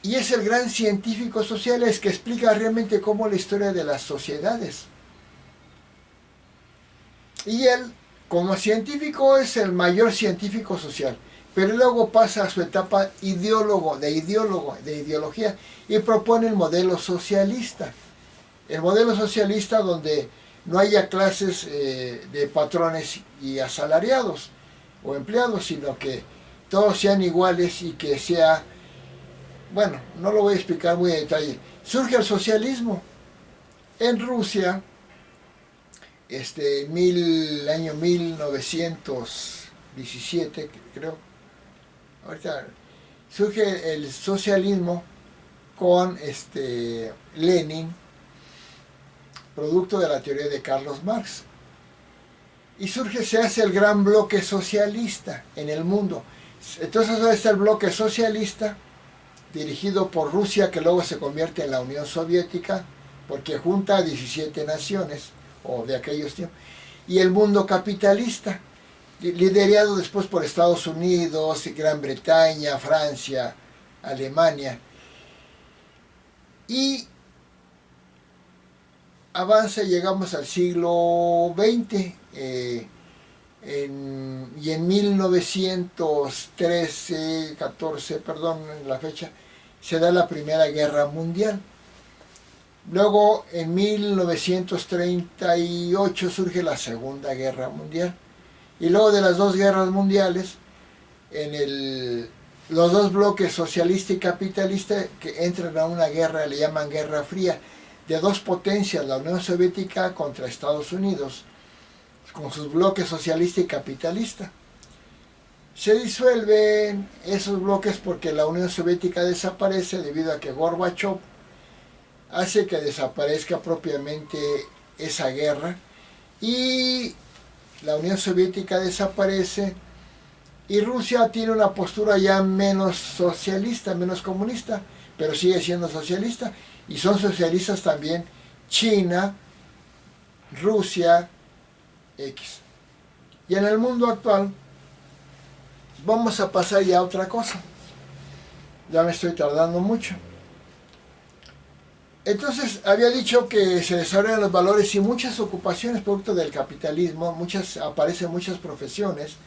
y es el gran científico social, es que explica realmente cómo la historia de las sociedades. Y él, como científico, es el mayor científico social, pero luego pasa a su etapa de ideología, y propone el modelo socialista. El modelo socialista donde no haya clases de patrones y asalariados o empleados, sino que todos sean iguales y que sea, bueno, no lo voy a explicar muy en detalle. Surge el socialismo en Rusia, año 1917, creo. Ahorita surge el socialismo con Lenin, producto de la teoría de Carlos Marx. Y se hace el gran bloque socialista en el mundo. Entonces ahora está el bloque socialista, dirigido por Rusia, que luego se convierte en la Unión Soviética, porque junta a 17 naciones, o de aquellos tiempos, y el mundo capitalista, liderado después por Estados Unidos, Gran Bretaña, Francia, Alemania, y avanza y llegamos al siglo XX, y en 1913, 14, perdón, la fecha, se da la Primera Guerra Mundial. Luego, en 1938 surge la Segunda Guerra Mundial. Y luego de las dos guerras mundiales, los dos bloques socialista y capitalista que entran a una guerra, le llaman Guerra Fría, de dos potencias, la Unión Soviética contra Estados Unidos, con sus bloques socialista y capitalista. Se disuelven esos bloques porque la Unión Soviética desaparece debido a que Gorbachev hace que desaparezca propiamente esa guerra, y la Unión Soviética desaparece y Rusia tiene una postura ya menos socialista, menos comunista, pero sigue siendo socialista, y son socialistas también China, Rusia, X. Y en el mundo actual vamos a pasar ya a otra cosa. Ya me estoy tardando mucho. Entonces, había dicho que se desarrollan los valores y muchas ocupaciones producto del capitalismo, aparecen muchas profesiones,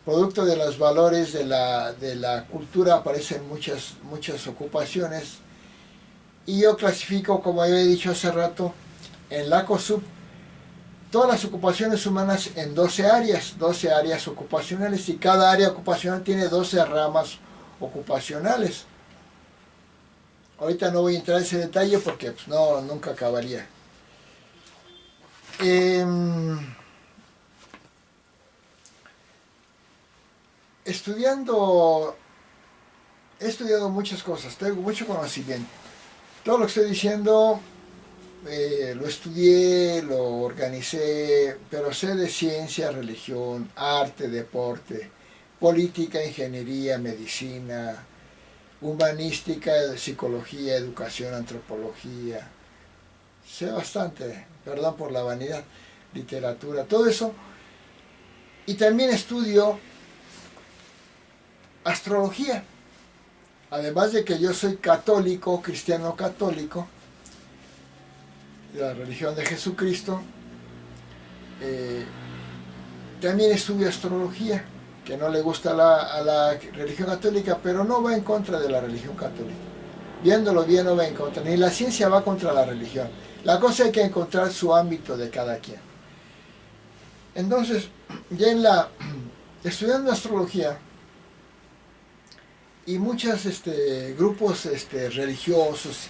producto de los valores de la cultura aparecen muchas ocupaciones, y yo clasifico, como había dicho hace rato, en la COSUB, todas las ocupaciones humanas en 12 áreas ocupacionales, y cada área ocupacional tiene 12 ramas ocupacionales. Ahorita no voy a entrar en ese detalle porque pues, nunca acabaría. He estudiado muchas cosas, tengo mucho conocimiento. Todo lo que estoy diciendo lo estudié, lo organicé, pero sé de ciencia, religión, arte, deporte, política, ingeniería, medicina, humanística, psicología, educación, antropología. Sé bastante, perdón por la vanidad, literatura, todo eso. Y también estudio astrología. Además de que yo soy católico, cristiano católico, de la religión de Jesucristo, también estudio astrología, que no le gusta a la religión católica, pero no va en contra de la religión católica. Viéndolo bien, no va en contra, ni la ciencia va contra la religión. La cosa hay que encontrar su ámbito de cada quien. Entonces, ya estudiando astrología, y muchos grupos religiosos,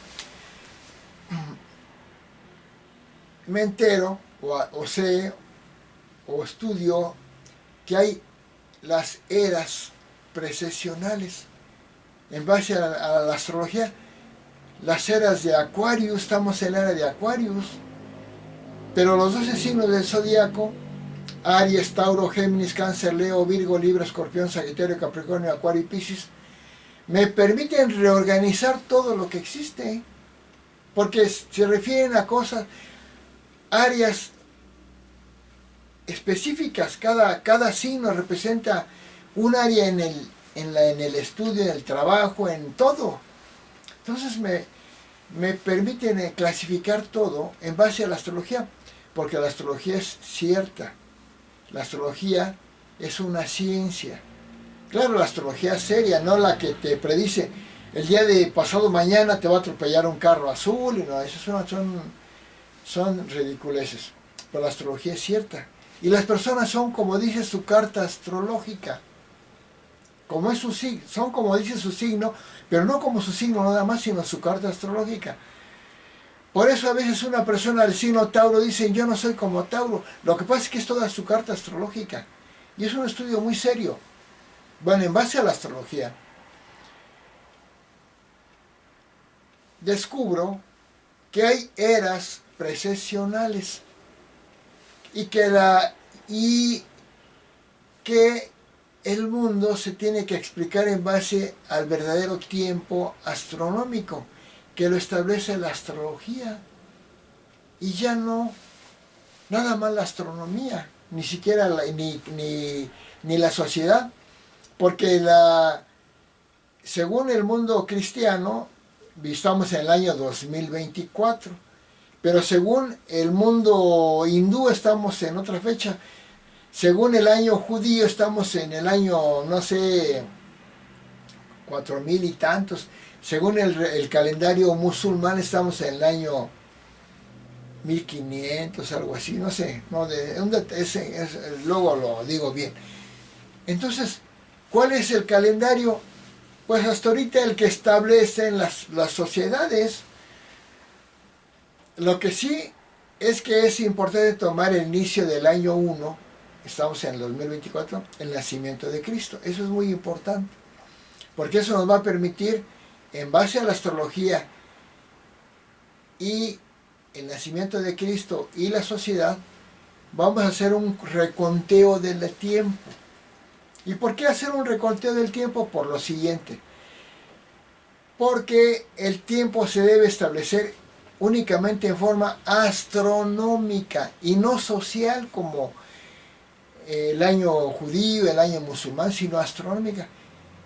me entero, o sé, o estudio, que hay las eras precesionales. En base a la astrología, las eras de Aquarius, estamos en la era de Aquarius, pero los 12 signos del zodiaco, Aries, Tauro, Géminis, Cáncer, Leo, Virgo, Libra, Escorpión, Sagitario, Capricornio, Acuario y Piscis, me permiten reorganizar todo lo que existe, porque se refieren a cosas, áreas específicas. Cada signo representa un área en el estudio, en el trabajo, en todo. Entonces me permiten clasificar todo en base a la astrología, porque la astrología es cierta. La astrología es una ciencia. Claro, la astrología seria, no la que te predice el día de pasado mañana te va a atropellar un carro azul, y no, esas son ridiculeces. Pero la astrología es cierta. Y las personas son como dice su carta astrológica. Como es son como dice su signo, pero no como su signo nada más, sino su carta astrológica. Por eso a veces una persona del signo Tauro dice, yo no soy como Tauro. Lo que pasa es que es toda su carta astrológica. Y es un estudio muy serio. Bueno, en base a la astrología, descubro que hay eras precesionales y que el mundo se tiene que explicar en base al verdadero tiempo astronómico, que lo establece la astrología, y ya no nada más la astronomía, ni siquiera ni la sociedad, porque según el mundo cristiano, estamos en el año 2024, pero según el mundo hindú estamos en otra fecha. Según el año judío estamos en el año, no sé, 4000 y tantos. Según el calendario musulmán estamos en el año 1500, algo así, no sé. Luego lo digo bien. Entonces, ¿cuál es el calendario? Pues hasta ahorita el que establecen las sociedades. Lo que sí es que es importante tomar el inicio del año 1, estamos en el 2024, el nacimiento de Cristo. Eso es muy importante, porque eso nos va a permitir, en base a la astrología y el nacimiento de Cristo y la sociedad, vamos a hacer un reconteo del tiempo. ¿Y por qué hacer un reconteo del tiempo? Por lo siguiente. Porque el tiempo se debe establecer únicamente en forma astronómica y no social como el año judío, el año musulmán, sino astronómica.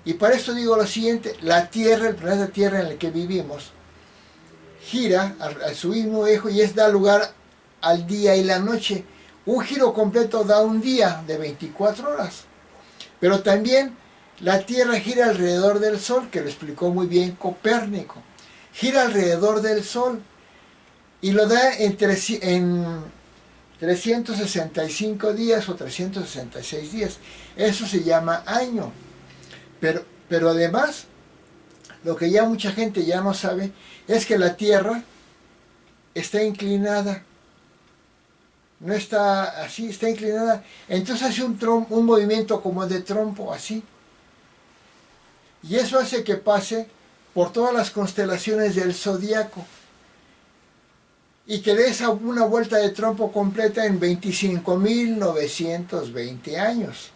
Y para esto digo lo siguiente: la Tierra, el planeta Tierra en el que vivimos, gira a su mismo eje y da lugar al día y la noche. Un giro completo da un día de 24 horas. Pero también la Tierra gira alrededor del Sol, que lo explicó muy bien Copérnico. Gira alrededor del Sol y lo da en 365 días o 366 días. Eso se llama año. Pero además, lo que ya mucha gente ya no sabe es que la Tierra está inclinada. No está así, está inclinada. Entonces hace un movimiento como de trompo, así. Y eso hace que pase por todas las constelaciones del zodiaco. Y que dé una vuelta de trompo completa en 25.920 años.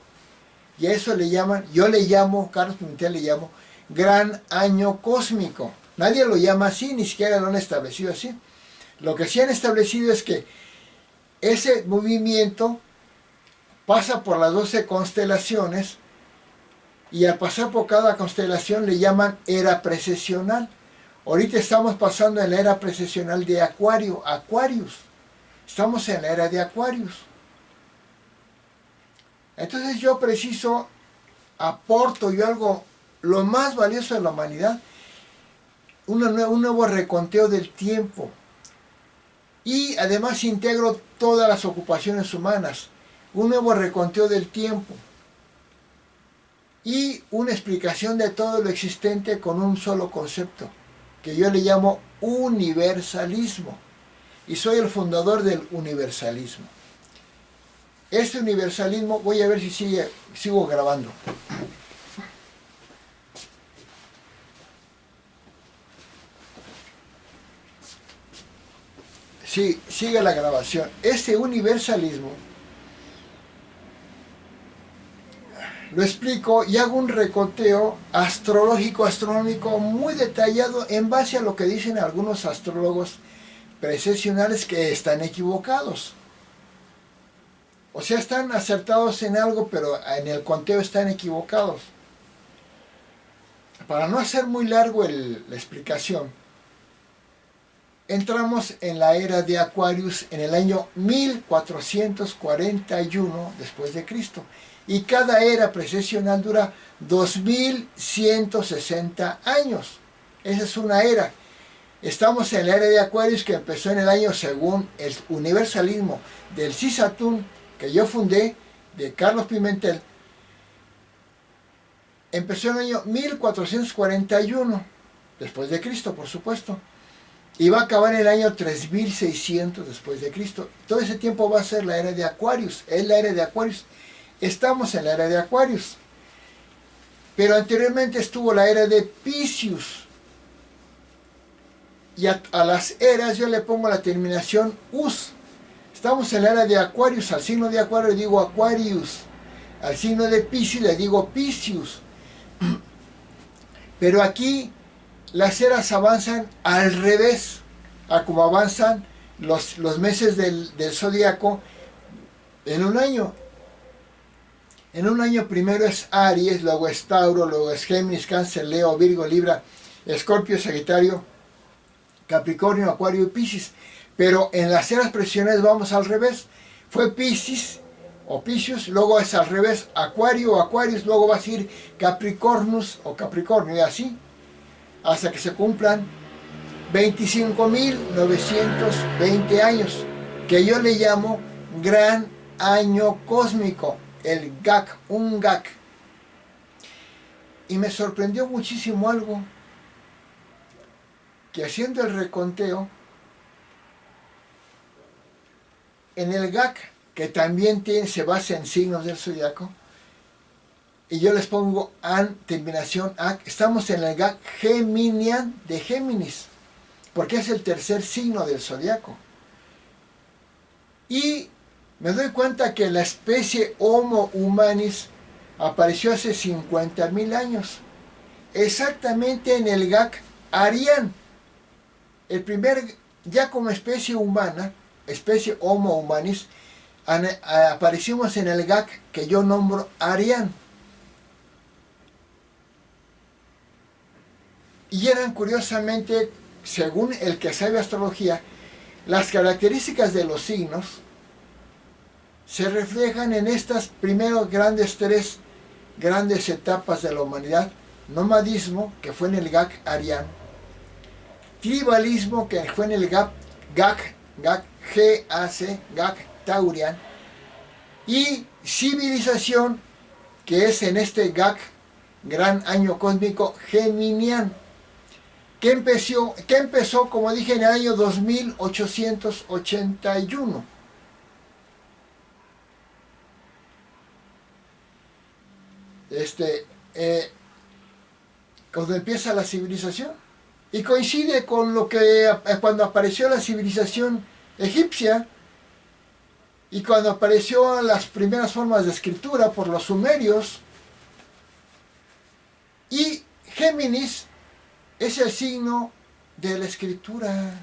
Y a eso le llaman, yo le llamo, Carlos Pimentel le llamo, gran año cósmico. Nadie lo llama así, ni siquiera lo han establecido así. Lo que sí han establecido es que ese movimiento pasa por las 12 constelaciones y al pasar por cada constelación le llaman era precesional. Ahorita estamos pasando en la era precesional de Aquarius. Estamos en la era de Aquarius. Entonces yo aporto yo algo, lo más valioso de la humanidad, un nuevo reconteo del tiempo. Y además integro todas las ocupaciones humanas, un nuevo reconteo del tiempo y una explicación de todo lo existente con un solo concepto, que yo le llamo universalismo, y soy el fundador del universalismo. Este universalismo, voy a ver si sigo grabando. Sí, sigue la grabación. Este universalismo lo explico y hago un reconteo astrológico, astronómico muy detallado en base a lo que dicen algunos astrólogos precesionales que están equivocados. O sea, están acertados en algo, pero en el conteo están equivocados. para no hacer muy largo la explicación, entramos en la era de Aquarius en el año 1441 después de Cristo. Y cada era precesión dura 2160 años. Esa es una era. Estamos en la era de Aquarius, que empezó en el año, según el universalismo del CISATún, que yo fundé, de Carlos Pimentel. Empezó en el año 1441 después de Cristo, por supuesto. Y va a acabar en el año 3600 después de Cristo. Todo ese tiempo va a ser la era de Aquarius. Es la era de Aquarius. Estamos en la era de Aquarius. Pero anteriormente estuvo la era de Piscius. Y a las eras yo le pongo la terminación us. Estamos en la era de Aquarius. Al signo de Acuario le digo Aquarius. Al signo de Piscis le digo Piscius. Pero aquí las eras avanzan al revés, a como avanzan los meses del zodiaco en un año. En un año primero es Aries, luego es Tauro, luego es Géminis, Cáncer, Leo, Virgo, Libra, Escorpio, Sagitario, Capricornio, Acuario y Piscis. Pero en las eras precessionales vamos al revés. Fue Piscis o Piscius, luego es al revés, Acuario o Aquarius, luego va a ser Capricornus o Capricornio y así, hasta que se cumplan 25.920 años, que yo le llamo Gran Año Cósmico, el GAC, un GAC. Y me sorprendió muchísimo algo, que haciendo el reconteo, en el GAC, que también se basa en signos del zodiaco, y yo les pongo an, terminación ac, estamos en el GAC Geminian de Géminis, porque es el tercer signo del zodiaco. Y me doy cuenta que la especie Homo humanis apareció hace 50.000 años, exactamente en el GAC Arian, el primer, ya como especie humana, especie Homo humanis, aparecimos en el GAC que yo nombro Arian. Y eran curiosamente, según el que sabe astrología, las características de los signos se reflejan en estas primeros tres grandes etapas de la humanidad: nomadismo, que fue en el GAC Arian; tribalismo, que fue en el GAC GAC Taurian; y civilización, que es en este GAC Gran Año Cósmico Geminian, que empezó, como dije, en el año 2881. Cuando empieza la civilización, y coincide con lo que cuando apareció la civilización egipcia, y cuando apareció las primeras formas de escritura por los sumerios. Y Géminis es el signo de la escritura.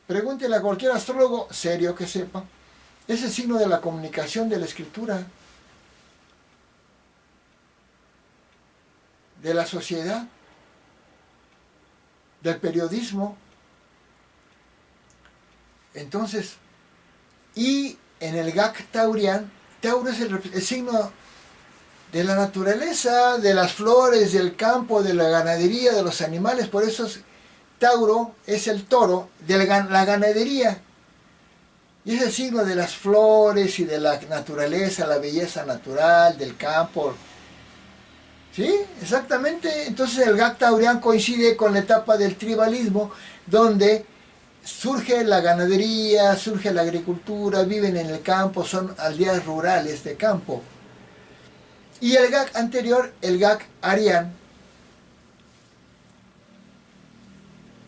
Pregúntele a cualquier astrólogo serio que sepa. Es el signo de la comunicación, de la escritura, de la sociedad, del periodismo. Entonces, y en el GAC Taurian, Tauro es el signo de la naturaleza, de las flores, del campo, de la ganadería, de los animales. Por eso Tauro es el toro de la ganadería. Y es el signo de las flores y de la naturaleza, la belleza natural, del campo. ¿Sí? Exactamente. Entonces el GAC Taurian coincide con la etapa del tribalismo, donde surge la ganadería, surge la agricultura, viven en el campo, son aldeas rurales de campo. Y el GAC anterior, el GAC Arian,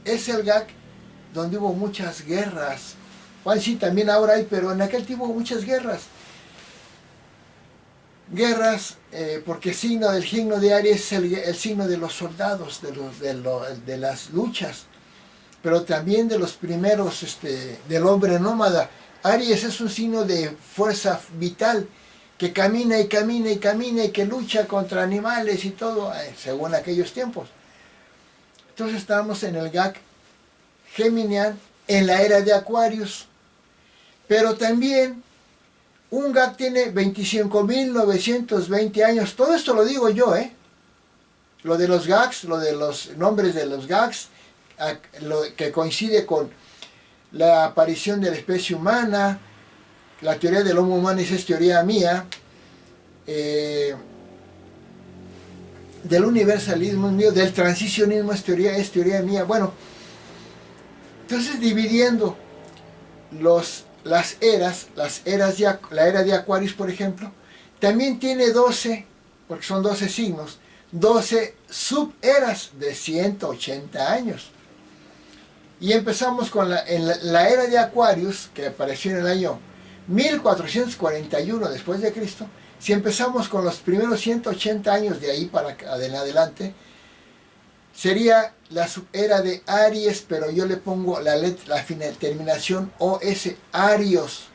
es el GAC donde hubo muchas guerras. Bueno, sí, también ahora hay, pero en aquel tiempo hubo muchas guerras. Guerras, porque el signo de Aries es el signo de los soldados, de las luchas, pero también de los primeros, del hombre nómada. Aries es un signo de fuerza vital, que camina y camina y camina y que lucha contra animales y todo, según aquellos tiempos. Entonces estamos en el GAC geminiano, en la era de Aquarius, pero también un GAC tiene 25.920 años. Todo esto lo digo yo, lo de los GACs, lo de los nombres de los GACs, lo que coincide con la aparición de la especie humana. La teoría del Homo humanis es teoría mía, del universalismo es mío, del transicionismo es teoría mía. Bueno, entonces dividiendo las eras la era de Acuarios, por ejemplo, también tiene 12, porque son 12 signos, 12 suberas de 180 años. Y empezamos con la era de Acuarios, que apareció en el año 1441 después de Cristo. Si empezamos con los primeros 180 años de ahí para en adelante, sería la subera de Aries, pero yo le pongo la terminación OS, Arios.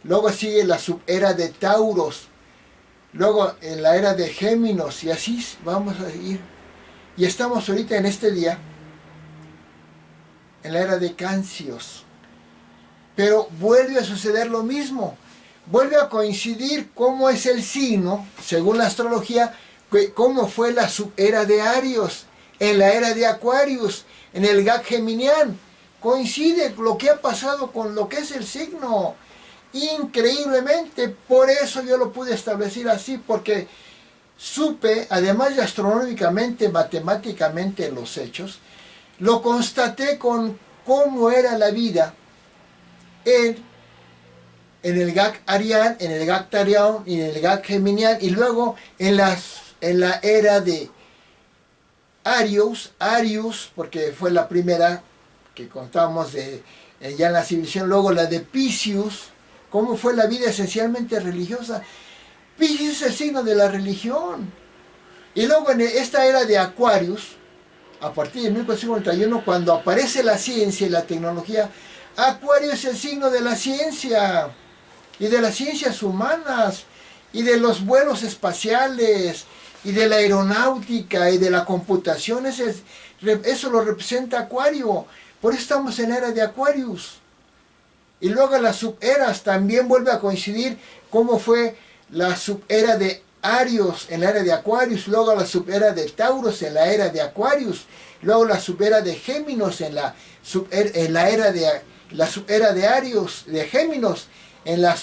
Luego sigue la subera de Tauros. Luego en la era de Géminos, y así vamos a ir. Y estamos ahorita en este día, en la era de Cancios. Pero vuelve a suceder lo mismo. Vuelve a coincidir cómo es el signo, según la astrología, cómo fue la subera de Arios, en la era de Aquarius, en el GAC geminiano. Coincide lo que ha pasado con lo que es el signo. Increíblemente, por eso yo lo pude establecer así, porque supe, además de astronómicamente, matemáticamente los hechos, lo constaté con cómo era la vida en el GAC Arián, en el GAC Tarián y en el GAC Geminián, y luego en la era de Arius, porque fue la primera que contamos ya en la civilización, luego la de Piscius, cómo fue la vida esencialmente religiosa. Piscius es el signo de la religión. Y luego en esta era de Aquarius, a partir de 1451, cuando aparece la ciencia y la tecnología, Acuario es el signo de la ciencia y de las ciencias humanas y de los vuelos espaciales y de la aeronáutica y de la computación. Eso lo representa Acuario. Por eso estamos en la era de Aquarius. Y luego las suberas también vuelve a coincidir cómo fue la subera de Arios en la era de Aquarius, luego la subera de Tauros en la era de Aquarius, luego la subera de Géminos en la subera de Arios, de Géminos en la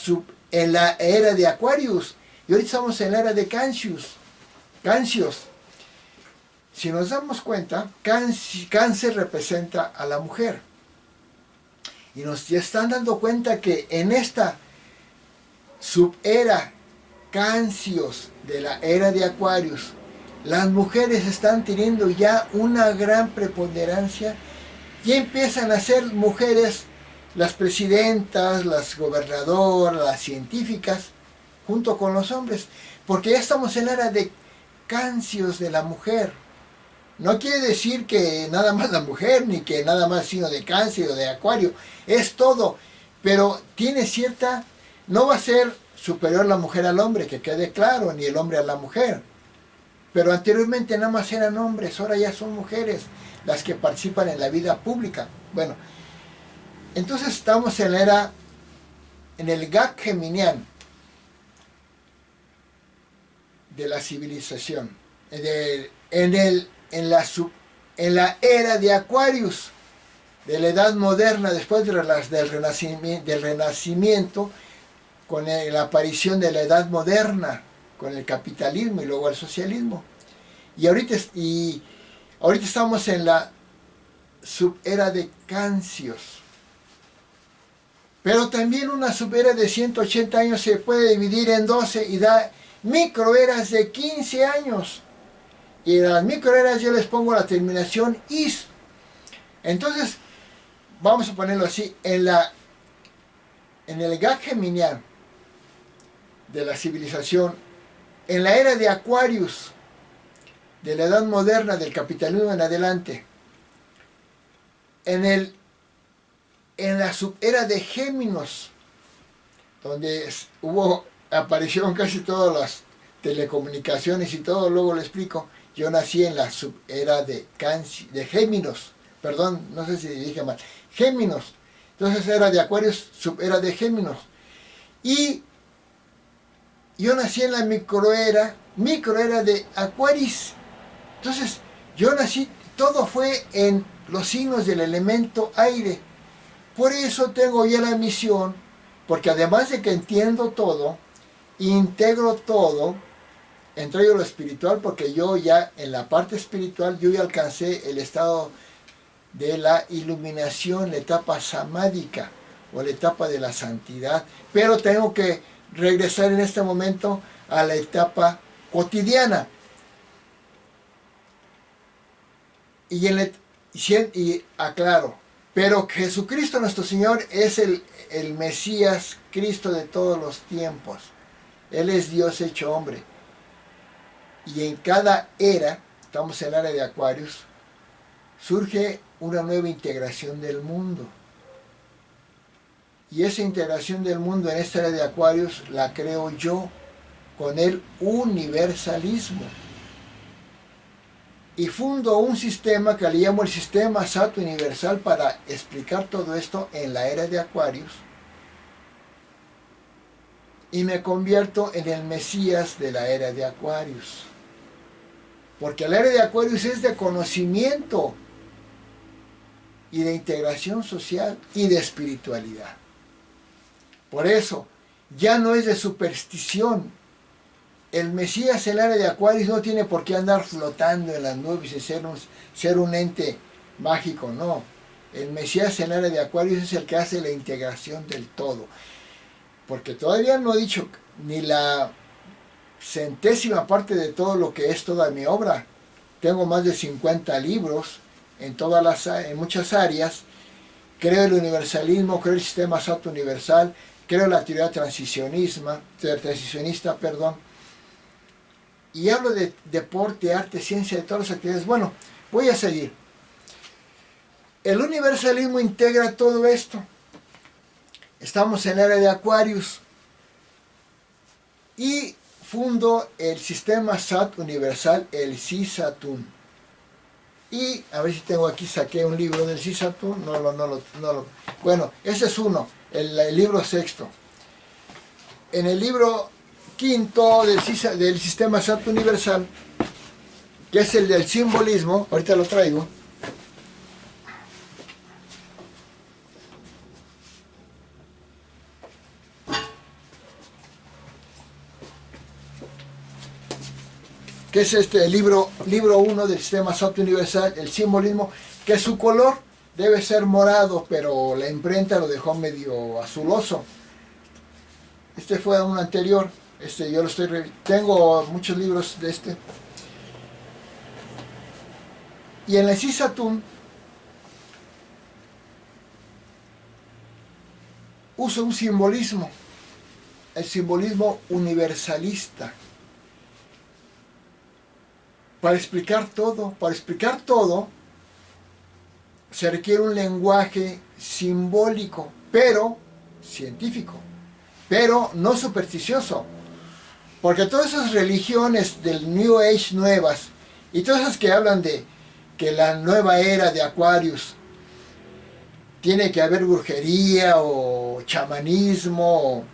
era de Aquarius, y ahorita estamos en la era de Cancios. Si nos damos cuenta, Cáncer representa a la mujer. Y nos están dando cuenta que en esta subera Cancios de la era de Aquarius, las mujeres están teniendo ya una gran preponderancia y empiezan a ser mujeres las presidentas, las gobernadoras, las científicas, junto con los hombres, porque ya estamos en la era de Cancios de la mujer. No quiere decir que nada más la mujer, ni que nada más signo de Cáncer o de Acuario, es todo, pero tiene cierta, no va a ser superior la mujer al hombre, que quede claro, ni el hombre a la mujer, pero anteriormente nada más eran hombres, ahora ya son mujeres las que participan en la vida pública. Bueno, entonces estamos en la era, en el GAC geminiano de la civilización, en la era de Aquarius, de la edad moderna, después del Renacimiento, con la aparición de la edad moderna, con el capitalismo y luego el socialismo. Y ahorita estamos en la subera de Cancios. Pero también una subera de 180 años se puede dividir en 12 y da microeras de 15 años. Y a las microeras yo les pongo la terminación is. Entonces, vamos a ponerlo así, en el GAC geminiano de la civilización, en la era de Aquarius, de la edad moderna, del capitalismo en adelante, en la subera de Géminos, donde hubo aparecieron casi todas las telecomunicaciones y todo, luego le explico. Yo nací en la subera de Géminos, perdón, no sé si dije mal, Géminos. Entonces era de Acuarios, subera de Géminos. Y yo nací en la microera de Acuaris. Entonces, yo nací, todo fue en los signos del elemento aire. Por eso tengo ya la misión, porque además de que entiendo todo, integro todo, entre ellos lo espiritual, porque yo ya en la parte espiritual, yo ya alcancé el estado de la iluminación, la etapa samádica, o la etapa de la santidad, pero tengo que regresar en este momento a la etapa cotidiana. Y aclaro, pero Jesucristo nuestro Señor es el Mesías, Cristo de todos los tiempos. Él es Dios hecho hombre. Y en cada era, estamos en el área de Acuarios, surge una nueva integración del mundo. Y esa integración del mundo en esta área de Acuarios la creo yo con el universalismo. Y fundo un sistema que le llamo el sistema Sato Universal para explicar todo esto en la era de Acuarios. Y me convierto en el Mesías de la era de Acuarios. Porque la era de Acuarios es de conocimiento y de integración social y de espiritualidad. Por eso, ya no es de superstición. El Mesías en el área de Acuarios no tiene por qué andar flotando en las nubes y ser un ente mágico, no. El Mesías en el área de Acuarios es el que hace la integración del todo. Porque todavía no he dicho ni la centésima parte de todo lo que es toda mi obra. Tengo más de 50 libros en muchas áreas. Creo el universalismo, creo el sistema Sato universal, creo la teoría transicionista, y hablo de deporte, arte, ciencia, de todas las actividades. Bueno, voy a seguir. El universalismo integra todo esto. Estamos en el área de Acuarios y fundo el sistema SAT universal, el CISATUN. Y a ver si tengo aquí, saqué un libro del CISATUN. Bueno, ese es uno, el libro sexto. En el libro quinto del sistema SAT universal, que es el del simbolismo, ahorita lo traigo. Que es el libro 1 del sistema SAT universal, el simbolismo, que su color debe ser morado, pero la imprenta lo dejó medio azuloso. Este fue un anterior, yo lo tengo muchos libros de este. Y en el CISATUN uso un simbolismo, el simbolismo universalista. Para explicar todo se requiere un lenguaje simbólico, pero científico, pero no supersticioso. Porque todas esas religiones del New Age nuevas, y todas esas que hablan de que la nueva era de Acuarios tiene que haber brujería o chamanismo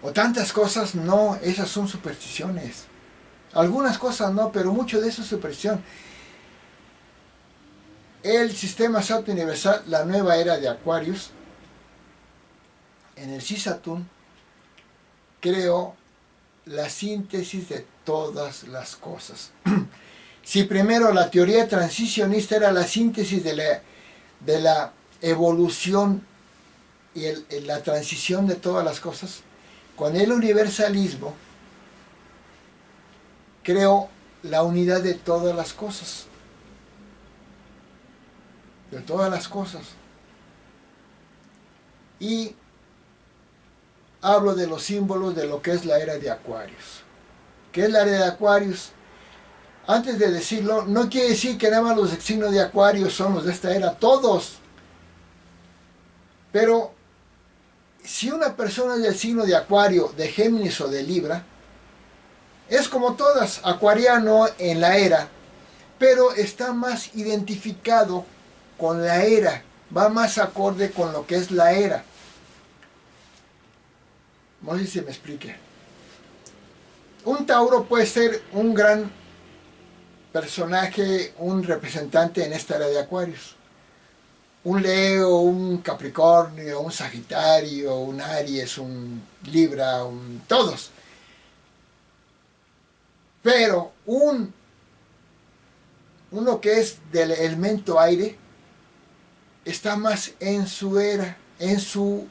o tantas cosas, no, esas son supersticiones. Algunas cosas no, pero mucho de eso es superstición. El sistema Sato universal, la nueva era de Acuarios, en el CISATUN, creo la síntesis de todas las cosas. Si primero la teoría transicionista era la síntesis de la evolución y la transición de todas las cosas, con el universalismo creo la unidad de todas las cosas. De todas las cosas. Y hablo de los símbolos de lo que es la era de Acuarios. ¿Qué es la era de Acuarios? Antes de decirlo, no quiere decir que nada más los signos de Acuarios son los de esta era, todos. Pero si una persona es del signo de Acuario, de Géminis o de Libra, es como todas, acuariano en la era, pero está más identificado con la era, va más acorde con lo que es la era. No sé si me explique. Un Tauro puede ser un gran personaje, un representante en esta era de Acuarios. Un Leo, un Capricornio, un Sagitario, un Aries, un Libra, todos. Pero uno que es del elemento aire está más en su era, en su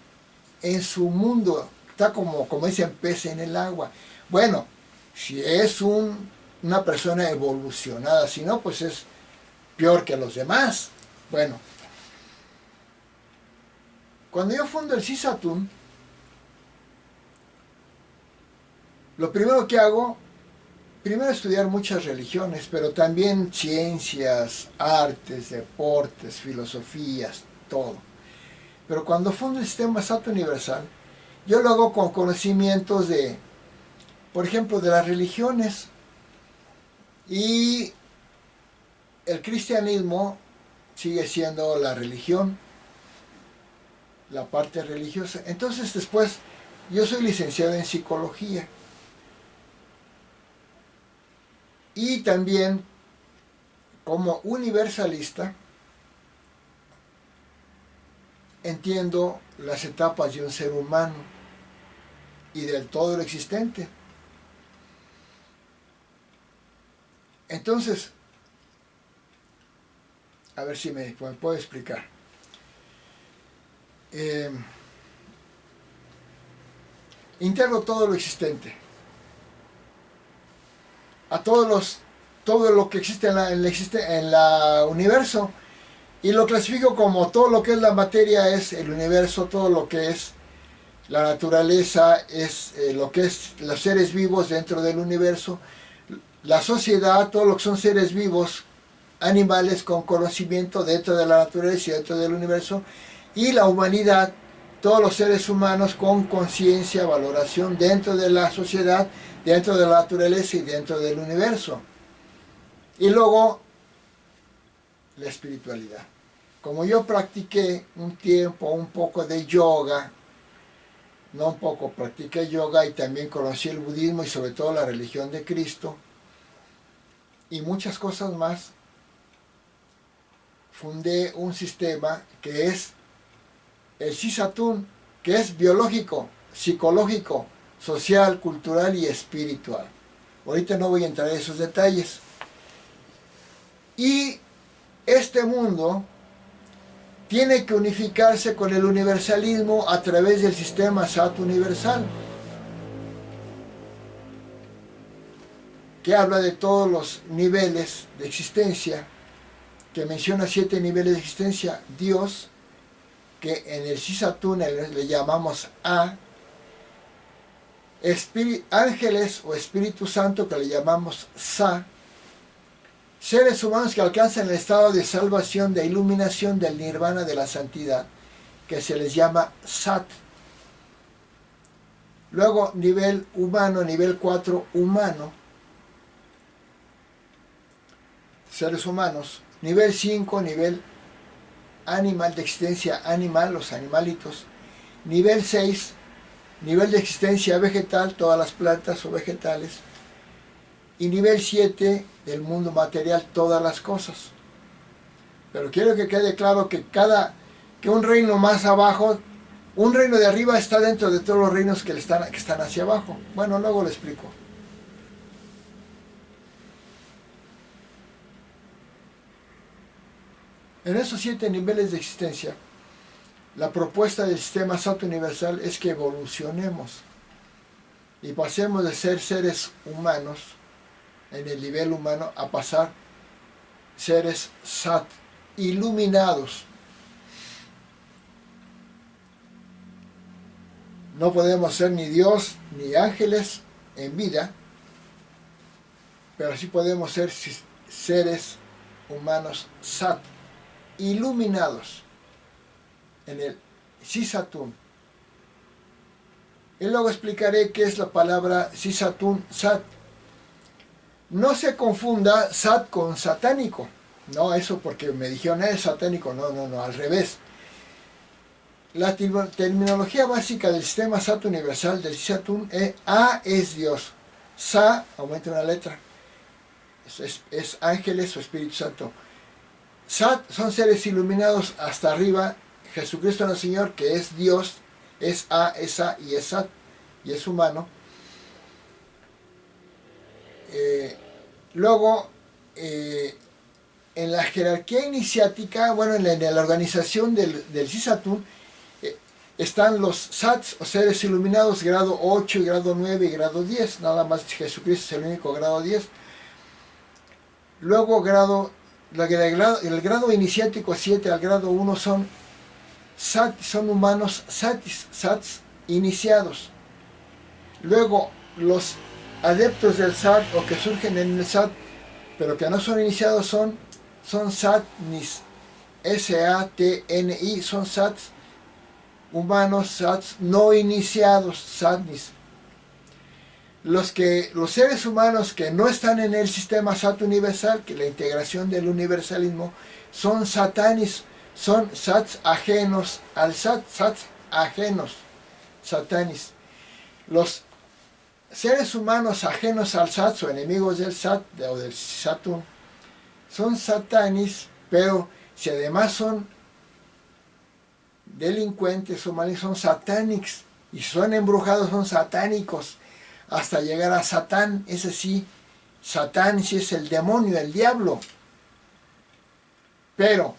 mundo. Está como dicen, pez en el agua. Bueno, si es una persona evolucionada, si no, pues es peor que los demás. Bueno, cuando yo fundo el CISATUN, lo primero que hago, primero estudiar muchas religiones, pero también ciencias, artes, deportes, filosofías, todo. Pero cuando fundo el sistema SAT universal, yo lo hago con conocimientos de, por ejemplo, de las religiones. Y el cristianismo sigue siendo la religión, la parte religiosa. Entonces después, yo soy licenciado en psicología. Y también, como universalista, entiendo las etapas de un ser humano y del todo lo existente. Entonces, a ver si me puedo explicar. Integro todo lo existente, a todo lo que existe en el universo, y lo clasifico como todo lo que es la materia es el universo, todo lo que es la naturaleza es lo que es los seres vivos dentro del universo, la sociedad, todo lo que son seres vivos, animales con conocimiento dentro de la naturaleza y dentro del universo, y la humanidad, todos los seres humanos con conciencia, valoración dentro de la sociedad, dentro de la naturaleza y dentro del universo. Y luego, la espiritualidad. Como yo practiqué un tiempo, un poco de yoga, no un poco, practiqué yoga y también conocí el budismo y sobre todo la religión de Cristo y muchas cosas más, fundé un sistema que es el CISATUN, que es biológico, psicológico, social, cultural y espiritual. Ahorita no voy a entrar en esos detalles. Y este mundo tiene que unificarse con el universalismo a través del sistema SAT universal, que habla de todos los niveles de existencia, que menciona 7 niveles de existencia. Dios, que en el CISATUN le llamamos A, ángeles o Espíritu Santo, que le llamamos Sa, seres humanos que alcanzan el estado de salvación, de iluminación, del nirvana, de la santidad, que se les llama Sat. Luego nivel humano, nivel 4 humano, seres humanos. Nivel 5, nivel animal, de existencia animal, los animalitos. Nivel 6, nivel de existencia vegetal, todas las plantas o vegetales. Y nivel 7, del mundo material, todas las cosas. Pero quiero que quede claro que un reino más abajo, un reino de arriba está dentro de todos los reinos que están hacia abajo. Bueno, luego lo explico. En esos 7 niveles de existencia, la propuesta del sistema SAT universal es que evolucionemos y pasemos de ser seres humanos en el nivel humano a pasar seres SAT iluminados. No podemos ser ni Dios ni ángeles en vida, pero sí podemos ser seres humanos SAT iluminados en el CISATUN. Y luego explicaré qué es la palabra Sisatún Sat. No se confunda Sat con satánico. No, eso porque me dijeron, es satánico. No, no, no, al revés. La terminología básica del sistema Sat universal del Sisatún es A es Dios. Sa, aumenta una letra. Es ángeles o Espíritu Santo. Sat son seres iluminados hasta arriba. Jesucristo el Señor, que es Dios, es A, es Sa y es Sat, y es humano. Luego, en la jerarquía iniciática, bueno, en la organización del Sisatún, están los Sats, o seres iluminados, grado 8, grado 9 y grado 10. Nada más Jesucristo es el único grado 10. Luego, el grado iniciático 7 al grado 1 son Sat, son humanos Sats iniciados. Luego, los adeptos del Sat o que surgen en el Sat, pero que no son iniciados, son Satnis, S-A-T-N-I, son Sats humanos, Sats no iniciados, Satnis. Los seres humanos que no están en el sistema Sat universal, que la integración del universalismo, son Satanis, son Sats ajenos al Sat, Sats ajenos, Satanis. Los seres humanos ajenos al Sat o enemigos del Sat o del Sisatún son Satanis, pero si además son delincuentes o malignos, son Satanics, y son embrujados, son satánicos, hasta llegar a Satán. Ese sí, Satán sí es el demonio, el diablo. Pero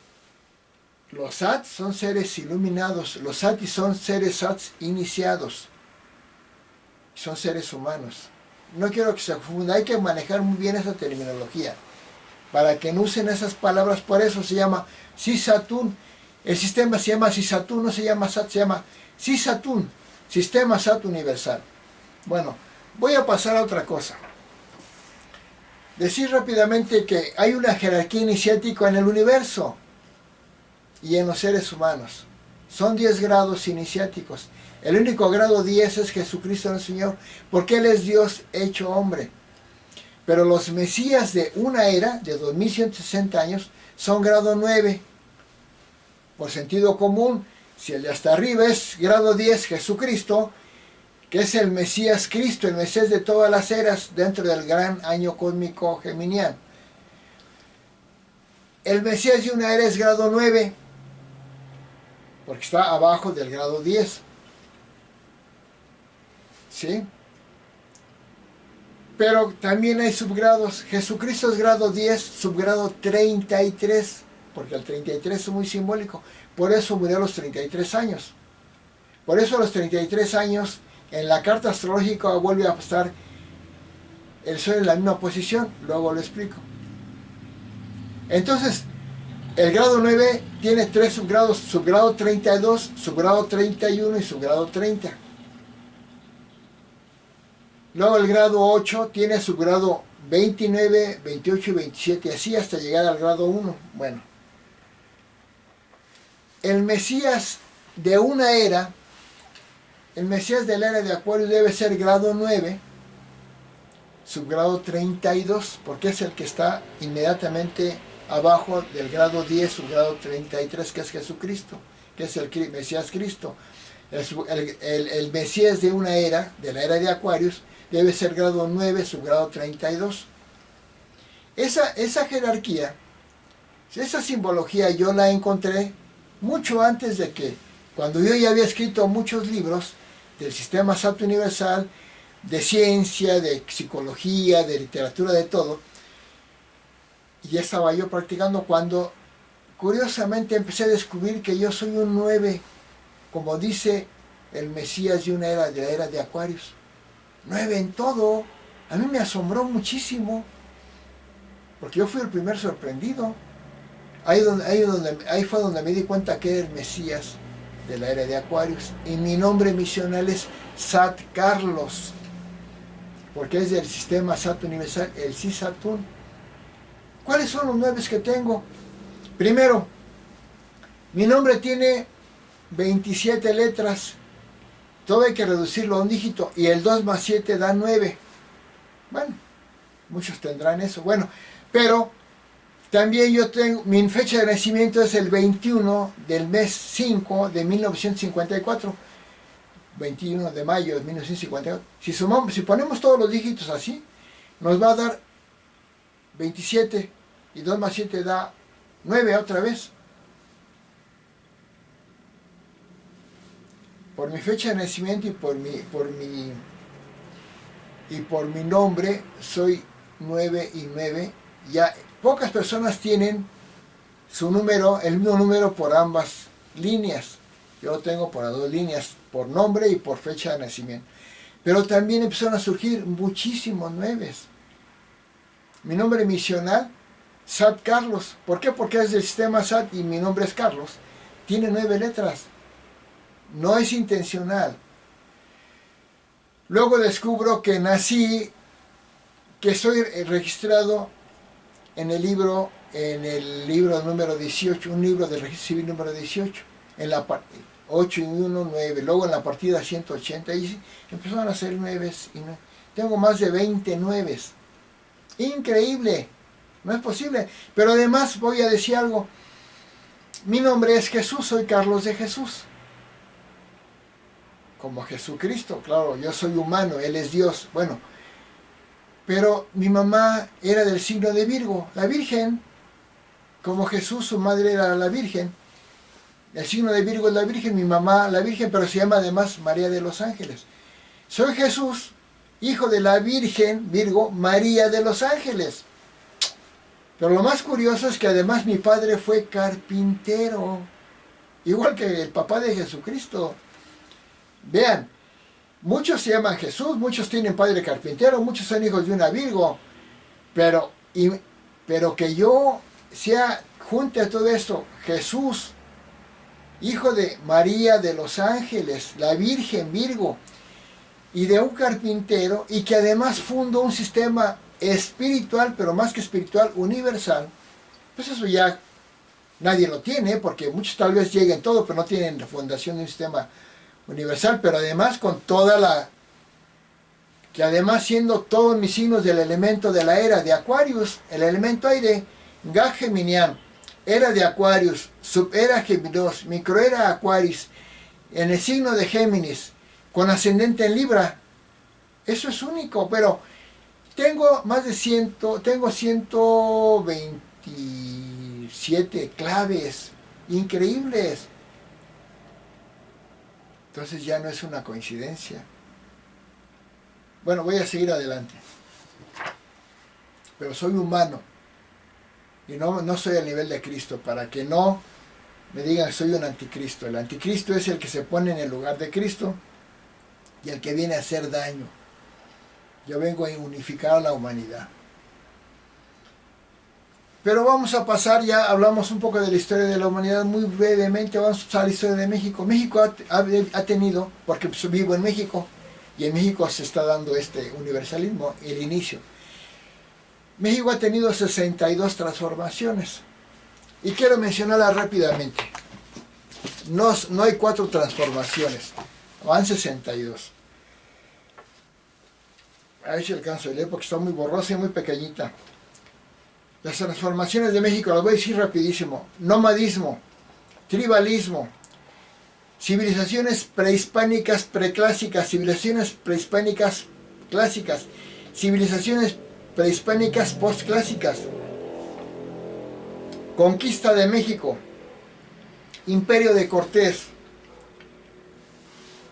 los Sats son seres iluminados, los Satis son seres Sats iniciados, son seres humanos. No quiero que se confunda, hay que manejar muy bien esa terminología, para que no usen esas palabras. Por eso se llama Sisatún. El sistema se llama Sisatún, no se llama Sat, se llama Sisatún, sistema Sat universal. Bueno, voy a pasar a otra cosa. Decir rápidamente que hay una jerarquía iniciática en el universo y en los seres humanos. Son 10 grados iniciáticos. El único grado 10 es Jesucristo el Señor, porque Él es Dios hecho hombre. Pero los mesías de una era, de 2160 años, son grado 9. Por sentido común, si el de hasta arriba es grado 10, Jesucristo, que es el Mesías Cristo, el Mesías de todas las eras, dentro del gran año cósmico geminiano. El Mesías de una era es grado 9, porque está abajo del grado 10. ¿Sí? Pero también hay subgrados. Jesucristo es grado 10, subgrado 33, porque el 33 es muy simbólico. Por eso murió a los 33 años. Por eso a los 33 años, en la carta astrológica vuelve a estar el Sol en la misma posición. Luego lo explico. Entonces, el grado 9 tiene 3 subgrados: subgrado 32, subgrado 31 y subgrado 30. Luego el grado 8 tiene subgrado 29, 28 y 27, así hasta llegar al grado 1. Bueno, el Mesías de una era, el Mesías de la era de Acuario debe ser grado 9, subgrado 32, porque es el que está inmediatamente abajo del grado 10, subgrado 33, que es Jesucristo, que es el Mesías Cristo. El Mesías de una era, de la era de Acuarios, debe ser grado 9, subgrado 32. Esa jerarquía, esa simbología yo la encontré mucho antes de que, cuando yo ya había escrito muchos libros del sistema Sat universal, de ciencia, de psicología, de literatura, de todo, y ya estaba yo practicando cuando curiosamente empecé a descubrir que yo soy un 9, como dice el Mesías de una era, de la era de Acuarios. 9 en todo. A mí me asombró muchísimo, porque yo fui el primer sorprendido. Ahí fue donde me di cuenta que era el Mesías de la era de Acuarios. Y mi nombre misional es Sat Carlos, porque es del sistema Sat universal, el Sisatún. ¿Cuáles son los 9 que tengo? Primero, mi nombre tiene 27 letras. todo hay que reducirlo a un dígito, y el 2 más 7 da 9. Bueno, muchos tendrán eso. Bueno, pero también yo tengo, mi fecha de nacimiento es el 21 del mes 5 de 1954. 21 de mayo de 1954. Si ponemos todos los dígitos así, nos va a dar 27, y 2 más 7 da 9 otra vez. Por mi fecha de nacimiento y por mi nombre, soy 9 y 9. Ya pocas personas tienen su número, el mismo número por ambas líneas. Yo lo tengo por las dos líneas, por nombre y por fecha de nacimiento. Pero también empezaron a surgir muchísimos 9. Mi nombre misional, SAT Carlos. ¿Por qué? Porque es del sistema SAT y mi nombre es Carlos. Tiene 9 letras. No es intencional. Luego descubro que que soy registrado en el libro número 18, un libro del registro civil número 18, en la parte 8 y 1, 9. Luego en la partida 180, y empezaron a hacer 9 y 9. Tengo más de 20 9. Increíble, no es posible. Pero además voy a decir algo. Mi nombre es Jesús, soy Carlos de Jesús. Como Jesucristo, claro, yo soy humano, Él es Dios. Bueno, pero mi mamá era del signo de Virgo, la Virgen. Como Jesús, su madre era la Virgen. El signo de Virgo es la Virgen, mi mamá la Virgen, pero se llama además María de los Ángeles. Soy Jesús, hijo de la Virgen, Virgo, María de los Ángeles. Pero lo más curioso es que además mi padre fue carpintero, igual que el papá de Jesucristo. Vean, muchos se llaman Jesús, muchos tienen padre carpintero, muchos son hijos de una Virgo, pero que yo junte a todo esto, Jesús, hijo de María de los Ángeles, la Virgen Virgo, y de un carpintero, y que además fundó un sistema espiritual, pero más que espiritual, universal, pues eso ya nadie lo tiene, porque muchos tal vez lleguen todo, pero no tienen la fundación de un sistema universal, pero además con que además siendo todos mis signos del elemento de la era de Acuarios, el elemento aire, Ga Geminian, era de Acuarios, subera Geminos, microera Acuaris, en el signo de Géminis, con ascendente en Libra. Eso es único, pero tengo tengo 127 claves increíbles. Entonces ya no es una coincidencia. Bueno, voy a seguir adelante. Pero soy humano. Y no soy al nivel de Cristo, para que no me digan que soy un anticristo. El anticristo es el que se pone en el lugar de Cristo y el que viene a hacer daño. Yo vengo a unificar a la humanidad. Pero vamos a pasar, ya hablamos un poco de la historia de la humanidad muy brevemente. Vamos a pasar a la historia de México. México ha tenido, porque vivo en México, y en México se está dando este universalismo, el inicio. México ha tenido 62 transformaciones. Y quiero mencionarlas rápidamente. No hay 4 transformaciones, van 62. A ver si alcanzo a leer porque está muy borrosa y muy pequeñita. Las transformaciones de México, las voy a decir rapidísimo. Nomadismo, tribalismo, civilizaciones prehispánicas preclásicas, civilizaciones prehispánicas clásicas, civilizaciones prehispánicas postclásicas, conquista de México, imperio de Cortés,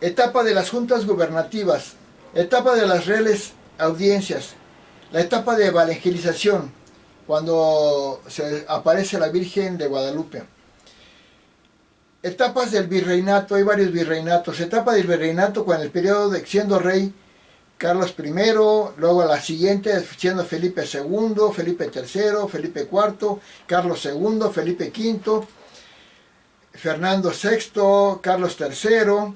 etapa de las juntas gubernativas, etapa de las reales audiencias, la etapa de evangelización, cuando se aparece la Virgen de Guadalupe. Etapas del virreinato, hay varios virreinatos. Etapa del virreinato con el periodo de siendo rey Carlos I, luego la siguiente siendo Felipe II, Felipe III, Felipe IV, Carlos II, Felipe V, Fernando VI, Carlos III,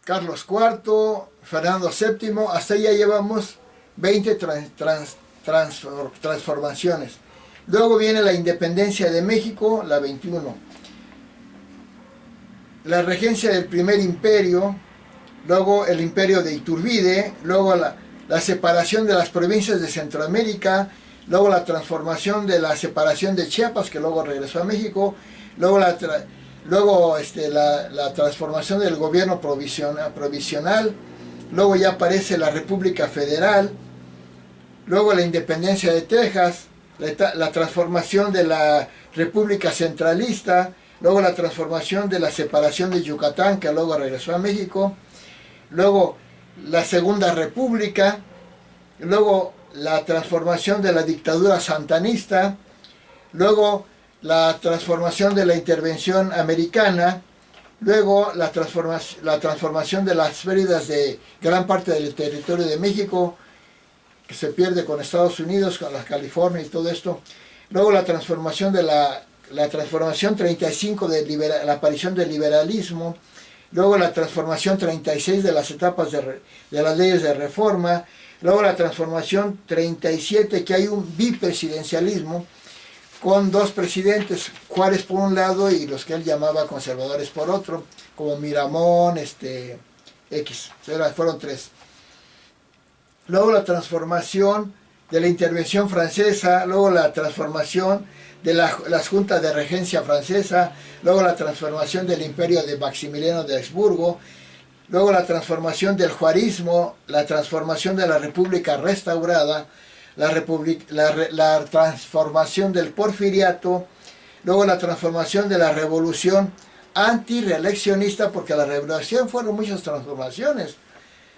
Carlos IV, Fernando VII, hasta ahí ya llevamos 20 transformaciones. Luego viene la independencia de México, la 21. La regencia del primer imperio, luego el imperio de Iturbide, luego la separación de las provincias de Centroamérica, luego la transformación de la separación de Chiapas, que luego regresó a México, luego la transformación del gobierno provisional, luego ya aparece la República Federal, luego la independencia de Texas, la transformación de la República Centralista, luego la transformación de la separación de Yucatán, que luego regresó a México, luego la Segunda República, luego la transformación de la dictadura santanista, luego la transformación de la intervención americana, luego la transformación de las pérdidas de gran parte del territorio de México, que se pierde con Estados Unidos, con la California y todo esto, luego la transformación de la transformación 35 de la aparición del liberalismo, luego la transformación 36 de las etapas de las leyes de reforma, luego la transformación 37, que hay un bipresidencialismo con dos presidentes, Juárez por un lado y los que él llamaba conservadores por otro, como Miramón, fueron tres. Luego la transformación de la intervención francesa, luego la transformación de las juntas de regencia francesa, luego la transformación del imperio de Maximiliano de Habsburgo, luego la transformación del juarismo, la transformación de la república restaurada, la transformación del porfiriato, luego la transformación de la revolución antireeleccionista, porque la revolución fueron muchas transformaciones.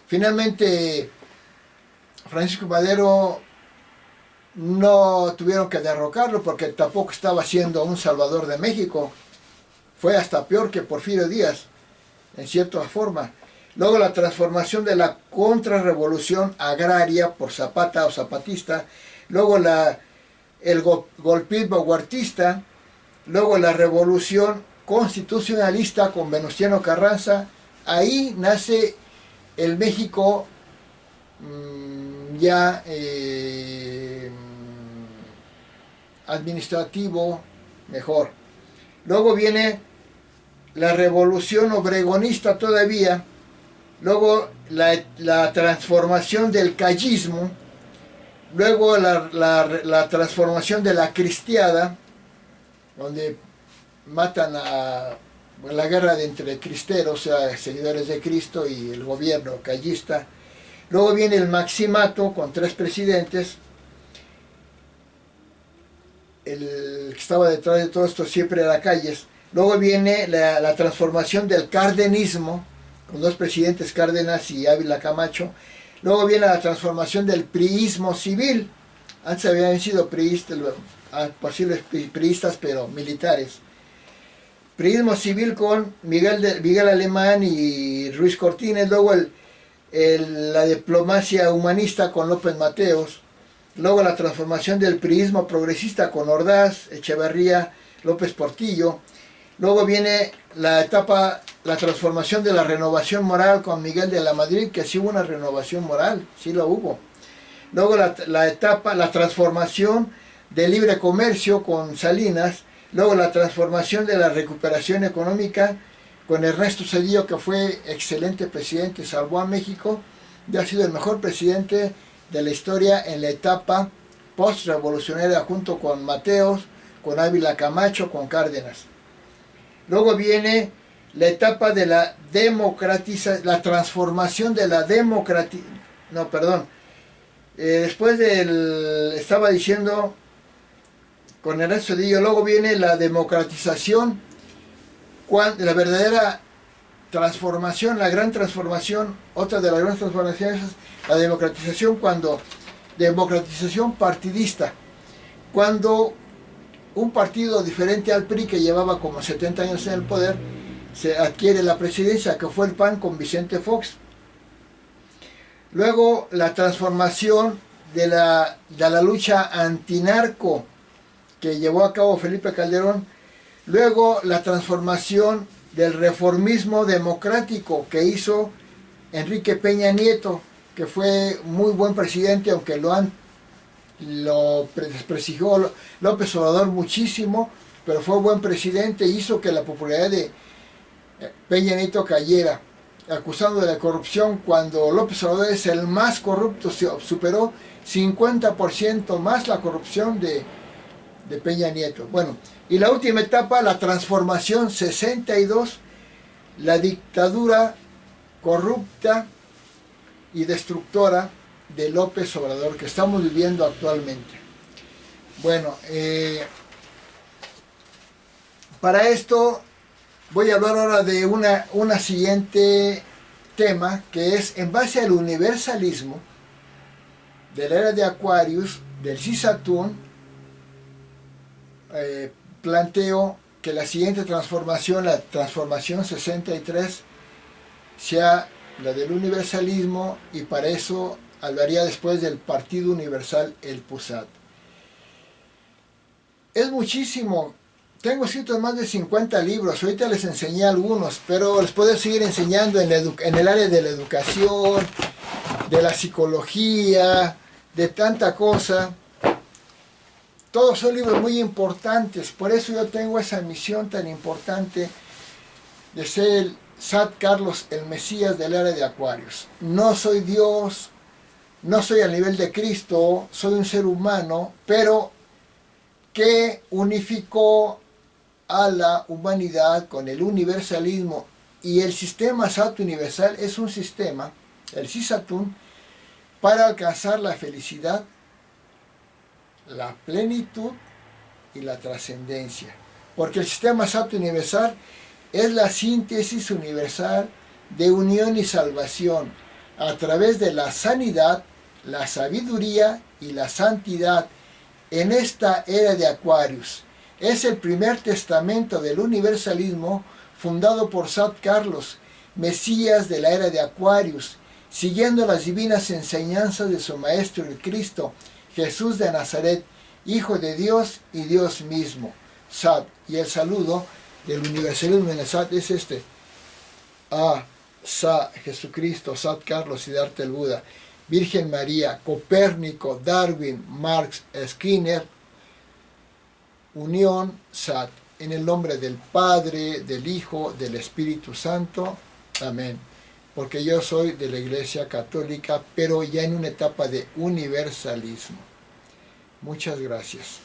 Finalmente, Francisco Madero no tuvieron que derrocarlo porque tampoco estaba siendo un salvador de México. Fue hasta peor que Porfirio Díaz, en cierta forma. Luego la transformación de la contrarrevolución agraria por Zapata o zapatista, luego el golpismo huertista, luego la revolución constitucionalista con Venustiano Carranza. Ahí nace el México ya administrativo mejor. Luego viene la revolución obregonista todavía, luego la transformación del callismo, luego la transformación de la cristiada, donde matan la guerra entre cristeros, o sea, seguidores de Cristo, y el gobierno callista. Luego viene el maximato con tres presidentes. El que estaba detrás de todo esto siempre era Calles. Luego viene la transformación del cardenismo, con dos presidentes, Cárdenas y Ávila Camacho. Luego viene la transformación del priismo civil. Antes habían sido priistas, posibles priistas, pero militares. Priismo civil con Miguel Alemán y Ruiz Cortines. Luego la diplomacia humanista con López Mateos. Luego la transformación del priismo progresista con Ordaz, Echeverría, López Portillo. Luego viene la transformación de la renovación moral con Miguel de la Madrid, que sí hubo una renovación moral, sí lo hubo. Luego la transformación del libre comercio con Salinas. Luego la transformación de la recuperación económica con Ernesto Zedillo, que fue excelente presidente, salvó a México, y ha sido el mejor presidente de la historia en la etapa post-revolucionaria, junto con Mateos, con Ávila Camacho, con Cárdenas. Luego viene la etapa de la la transformación de la después estaba diciendo con Ernesto Zedillo, luego viene la democratización, la verdadera transformación, la gran transformación. Otra de las grandes transformaciones es la democratización partidista, cuando un partido diferente al PRI, que llevaba como 70 años en el poder, se adquiere la presidencia, que fue el PAN con Vicente Fox. Luego la transformación de la lucha antinarco que llevó a cabo Felipe Calderón. Luego la transformación del reformismo democrático que hizo Enrique Peña Nieto, que fue muy buen presidente, aunque lo desprestigió López Obrador muchísimo, pero fue buen presidente, hizo que la popularidad de Peña Nieto cayera, acusado de la corrupción cuando López Obrador es el más corrupto, superó 50% más la corrupción de Peña Nieto. Bueno, y la última etapa, la transformación 62, la dictadura corrupta y destructora de López Obrador que estamos viviendo actualmente. Bueno, para esto voy a hablar ahora de una siguiente tema, que es en base al universalismo de la era de Aquarius, del Cisatún. Planteo que la siguiente transformación, la transformación 63, sea la del universalismo, y para eso hablaría después del Partido Universal, el PUSAT. Es muchísimo. Tengo escritos más de 50 libros, ahorita les enseñé algunos, pero les puedo seguir enseñando en el área de la educación, de la psicología, de tanta cosa. Todos son libros muy importantes, por eso yo tengo esa misión tan importante de ser el Sat Carlos, el Mesías del área de Acuarios. No soy Dios, no soy al nivel de Cristo, soy un ser humano, pero que unificó a la humanidad con el universalismo, y el sistema Sat universal es un sistema, el Cisatún, para alcanzar la felicidad, la plenitud y la trascendencia. Porque el sistema Sat universal es la síntesis universal de unión y salvación a través de la sanidad, la sabiduría y la santidad en esta era de Aquarius. Es el primer testamento del universalismo fundado por Sat Carlos, Mesías de la era de Aquarius, siguiendo las divinas enseñanzas de su Maestro el Cristo, Jesús de Nazaret, Hijo de Dios y Dios mismo. Sat, y el saludo del universalismo en el Sat es este: A, Sa, Jesucristo, Sat Carlos, Siddhartha el Buda, Virgen María, Copérnico, Darwin, Marx, Skinner, unión, Sat. En el nombre del Padre, del Hijo, del Espíritu Santo. Amén. Porque yo soy de la Iglesia Católica, pero ya en una etapa de universalismo. Muchas gracias.